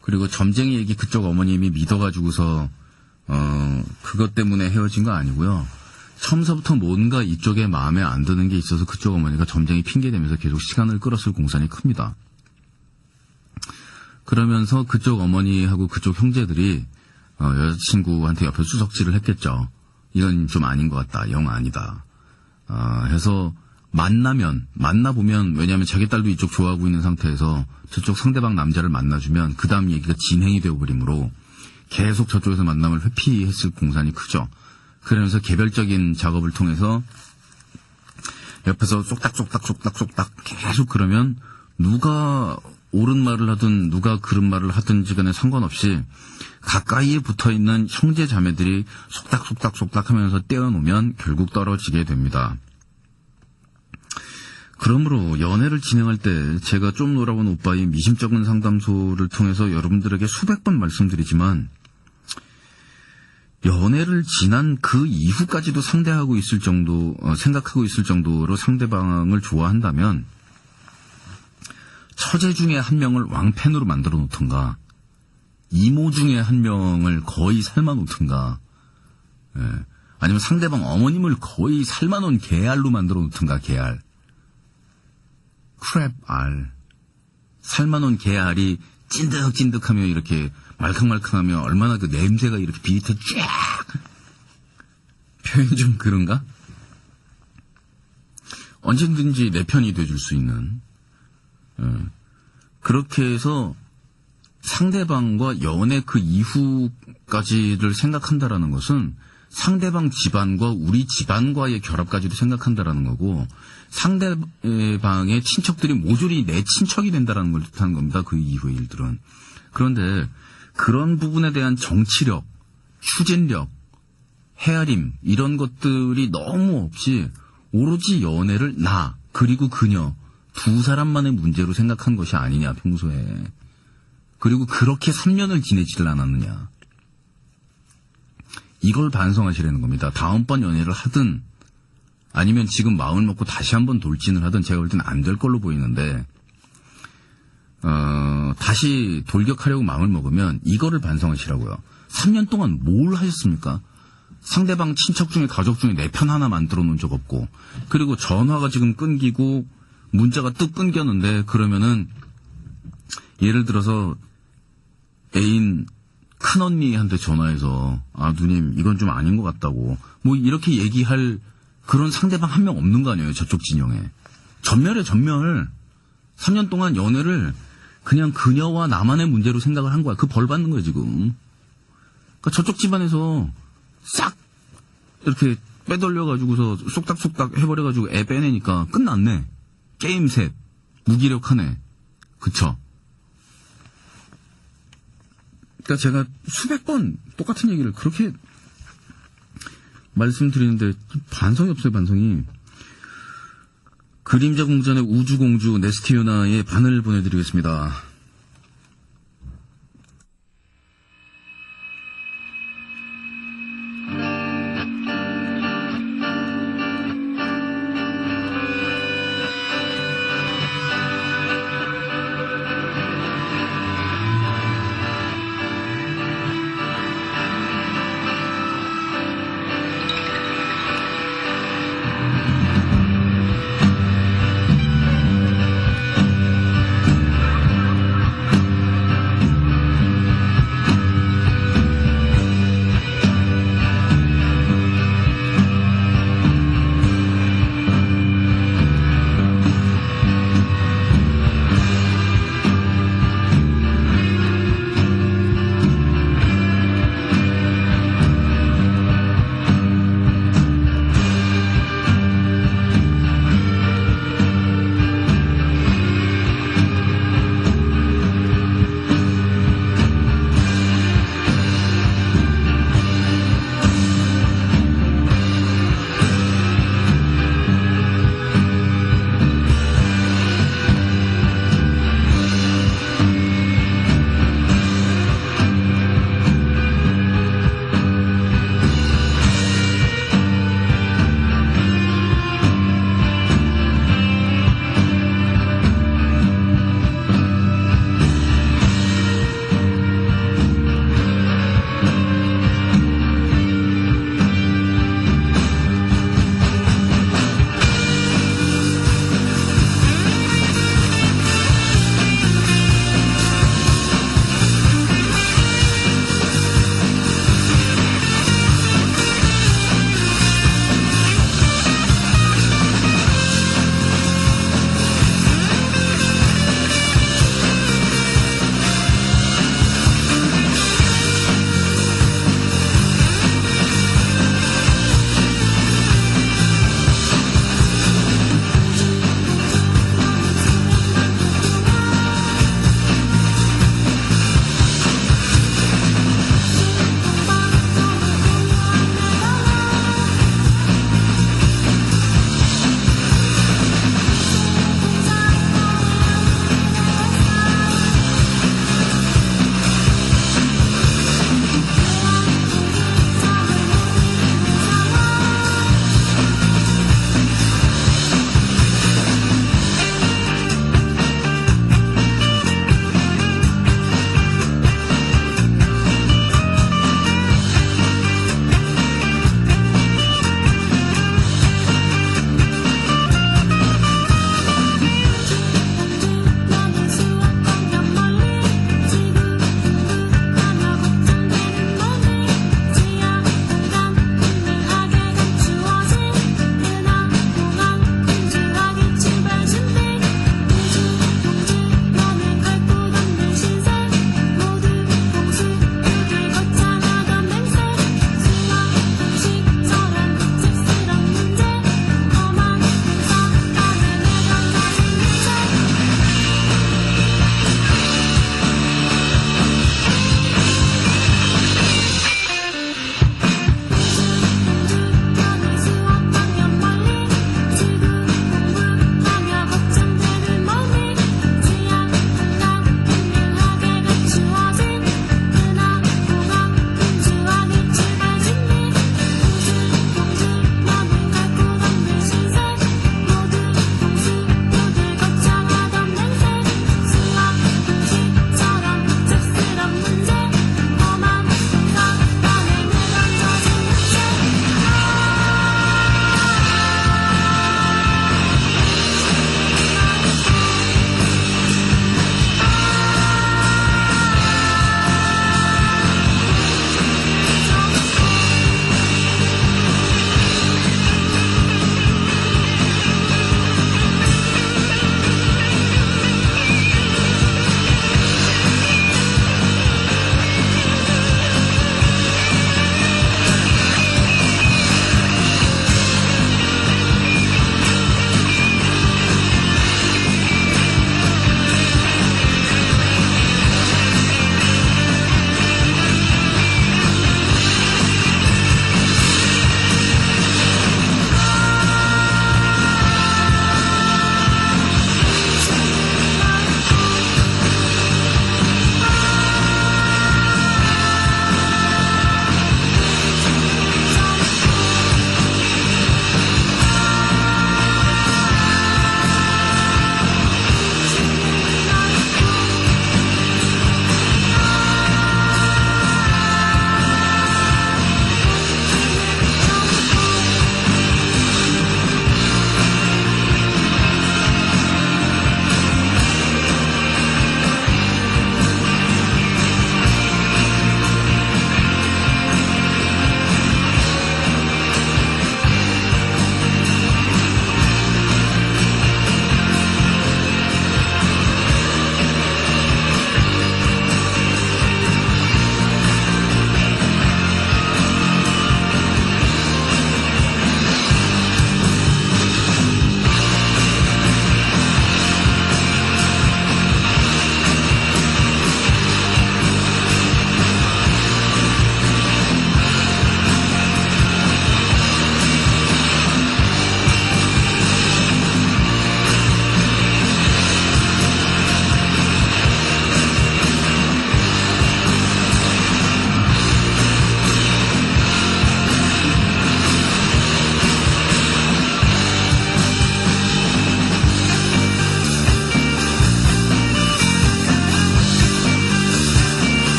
그리고 점쟁이 얘기 그쪽 어머님이 믿어가지고서 그것 때문에 헤어진 거 아니고요. 처음서부터 뭔가 이쪽에 마음에 안 드는 게 있어서 그쪽 어머니가 점쟁이 핑계대면서 계속 시간을 끌었을 공산이 큽니다. 그러면서 그쪽 어머니하고 그쪽 형제들이 여자친구한테 옆에 수석질을 했겠죠. 이건 좀 아닌 것 같다. 영 아니다. 해서 만나보면 왜냐하면 자기 딸도 이쪽 좋아하고 있는 상태에서 저쪽 상대방 남자를 만나주면 그 다음 얘기가 진행이 되어버리므로 계속 저쪽에서 만남을 회피했을 공산이 크죠. 그러면서 개별적인 작업을 통해서 옆에서 쏙닥 계속 그러면 누가 옳은 말을 하든 누가 그른 말을 하든지 간에 상관없이 가까이에 붙어있는 형제 자매들이 속닥 하면서 떼어놓으면 결국 떨어지게 됩니다. 그러므로 연애를 진행할 때 제가 좀 놀아본 오빠의 미심쩍은 상담소를 통해서 여러분들에게 수백 번 말씀드리지만 연애를 지난 그 이후까지도 생각하고 있을 정도로 상대방을 좋아한다면 처제 중에 한 명을 왕팬으로 만들어 놓든가 이모 중에 한 명을 거의 삶아 놓든가 아니면 상대방 어머님을 거의 삶아 놓은 개알로 만들어 놓든가 개알 크랩 알 삶아 놓은 개알이 찐득찐득하며 이렇게 말캉말캉하며 얼마나 그 냄새가 이렇게 비릿해 쫙 표현이 좀 그런가? 언제든지 내 편이 돼줄 수 있는 그렇게 해서 상대방과 연애 그 이후까지를 생각한다라는 것은 상대방 집안과 우리 집안과의 결합까지도 생각한다라는 거고 상대방의 친척들이 모조리 내 친척이 된다라는 걸 뜻하는 겁니다. 그 이후의 일들은. 그런데 그런 부분에 대한 정치력, 추진력, 헤아림 이런 것들이 너무 없이 오로지 연애를 나 그리고 그녀 두 사람만의 문제로 생각한 것이 아니냐 평소에. 그리고 그렇게 3년을 지내지를 않았느냐. 이걸 반성하시라는 겁니다. 다음번 연애를 하든 아니면 지금 마음을 먹고 다시 한번 돌진을 하든 제가 볼 때는 안 될 걸로 보이는데 다시 돌격하려고 마음을 먹으면 이거를 반성하시라고요. 3년 동안 뭘 하셨습니까? 상대방 친척 중에 가족 중에 내 편 하나 만들어 놓은 적 없고 그리고 전화가 지금 끊기고 문자가 뚝 끊겼는데 그러면은 예를 들어서 애인 큰언니한테 전화해서 누님 이건 좀 아닌 것 같다고 뭐 이렇게 얘기할 그런 상대방 한 명 없는 거 아니에요. 저쪽 진영에. 전멸에 전멸. 3년 동안 연애를 그냥 그녀와 나만의 문제로 생각을 한 거야. 그 벌 받는 거야 지금. 그러니까 저쪽 집안에서 싹 이렇게 빼돌려가지고서 쏙닥쏙닥 해버려가지고 애 빼내니까 끝났네. 게임 셋. 무기력하네. 그쵸? 그러니까 제가 수백 번 똑같은 얘기를 그렇게 말씀드리는데 반성이 없어요. 반성이. 그림자 공전의 우주공주 네스티유나의 반을 보내드리겠습니다.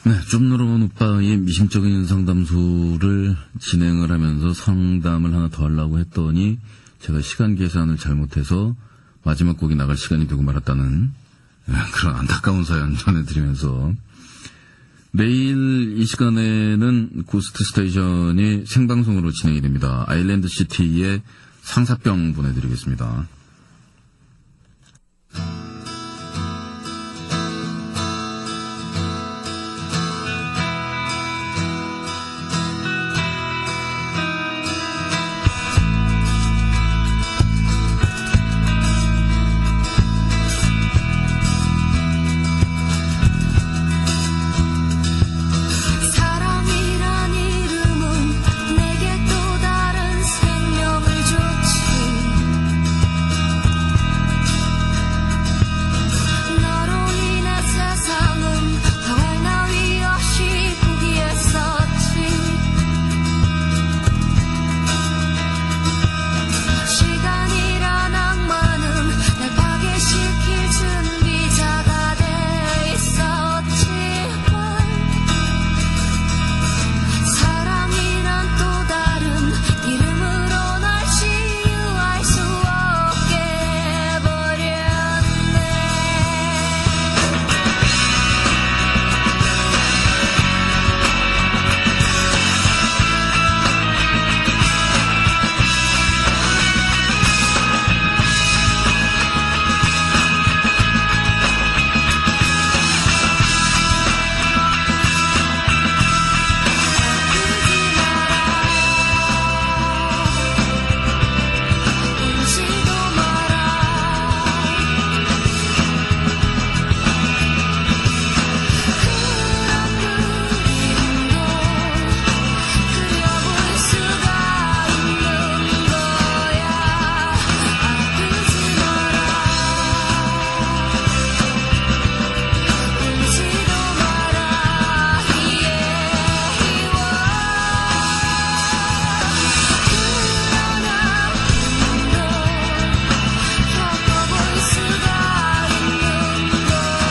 네, 좀 늘어본 오빠의 미심적인 상담소를 진행을 하면서 상담을 하나 더 하려고 했더니 제가 시간 계산을 잘못해서 마지막 곡이 나갈 시간이 되고 말았다는 그런 안타까운 사연 전해드리면서 내일 이 시간에는 고스트 스테이션이 생방송으로 진행이 됩니다. 아일랜드 시티의 상사병 보내드리겠습니다. 사랑이란 이름은 내게 또 다른 생명을 줬지. 너로 인해 세상은 더할 나위 없이 부귀했었지. 시간이란 악마는 날 파괴시킬 준비자가 돼 있었지만 사랑이란 또 다른 이름으로 날 치유할 수 없게 해버렸네. 울지도 마라. 그런 그림도 그려볼 수가 있는 거야. 아프지 마라. 울지도 마라. 이해와 그런 아픔도 겪어볼 수가 있는 거야.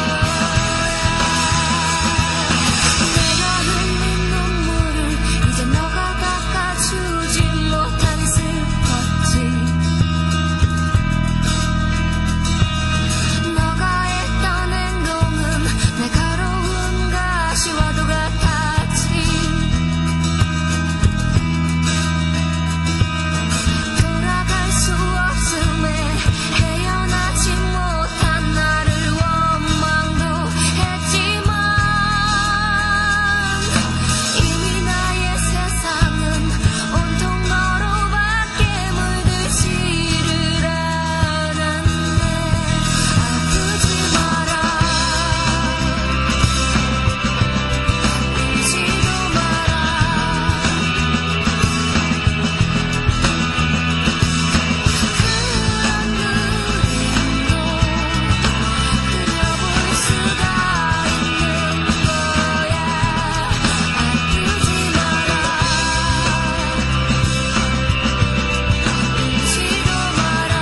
내가 흘린 눈물을 이제 너가 닦아주지 못한 슬펐지. 너가 했던 행동은 날카로운 가시와도 같았지. 돌아갈 수 없음에 헤어나지 못한 나를 원망도 했지만 이미 나의 세상은 온통 너로밖에 물들지를 않았네. 아프지 마라. 울지도 마라. 그런 그림도 그려볼 수가 있는 거야. 아프지 마라. 울지도 마라.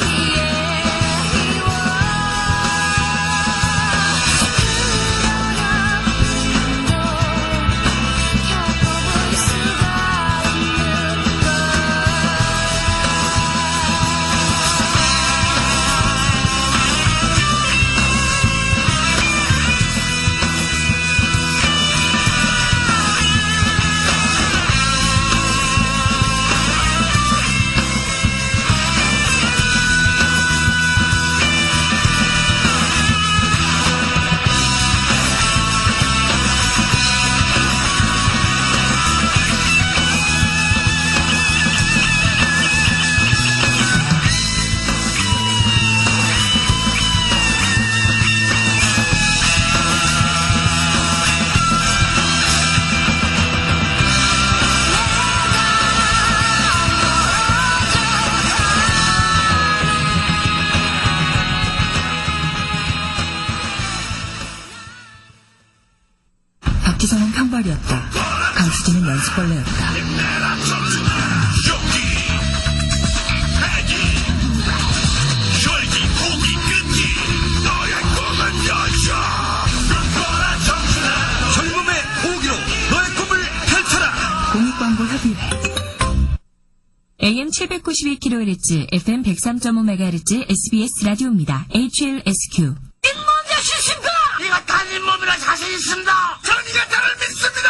이해와 그런 아픔도 겪어볼 수가 있는 거야. 박지성은 평발이었다. 강수진은 연습벌레였다. 혈기, 고기, 끈기, 너의 꿈은 여자. 눈보라 정신아 AM 792kHz, FM 103.5MHz SBS 라디오입니다. HLSQ. 네가 달린 몸이라 자신 있습니다. 저는 네가 나를 믿습니다.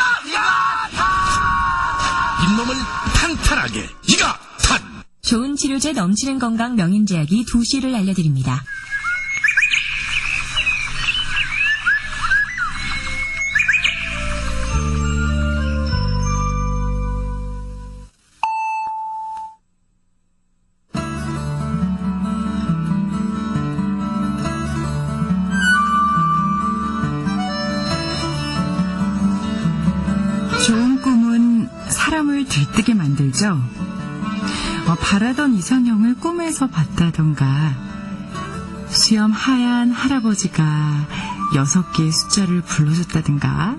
잇몸을 탄탄하게 네가 탄. 좋은 치료제 넘치는 건강 명인제약이 2시를 알려드립니다. 좋은 꿈은 사람을 들뜨게 만들죠. 바라던 이상형을 꿈에서 봤다던가, 수염 하얀 할아버지가 6개의 숫자를 불러줬다든가.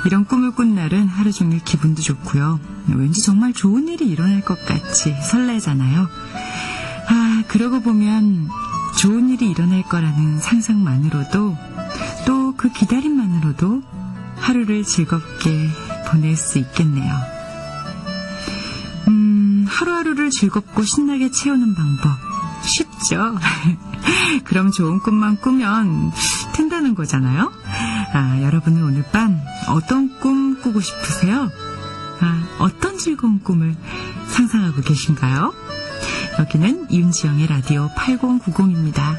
이런 꿈을 꾼 날은 하루 종일 기분도 좋고요. 왠지 정말 좋은 일이 일어날 것 같이 설레잖아요. 그러고 보면 좋은 일이 일어날 거라는 상상만으로도, 또 그 기다림만으로도 하루를 즐겁게 보낼 수 있겠네요. 하루하루를 즐겁고 신나게 채우는 방법 쉽죠? 그럼 좋은 꿈만 꾸면 된다는 거잖아요. 여러분은 오늘 밤 어떤 꿈 꾸고 싶으세요? 어떤 즐거운 꿈을 상상하고 계신가요? 여기는 이윤지영의 라디오 8090입니다.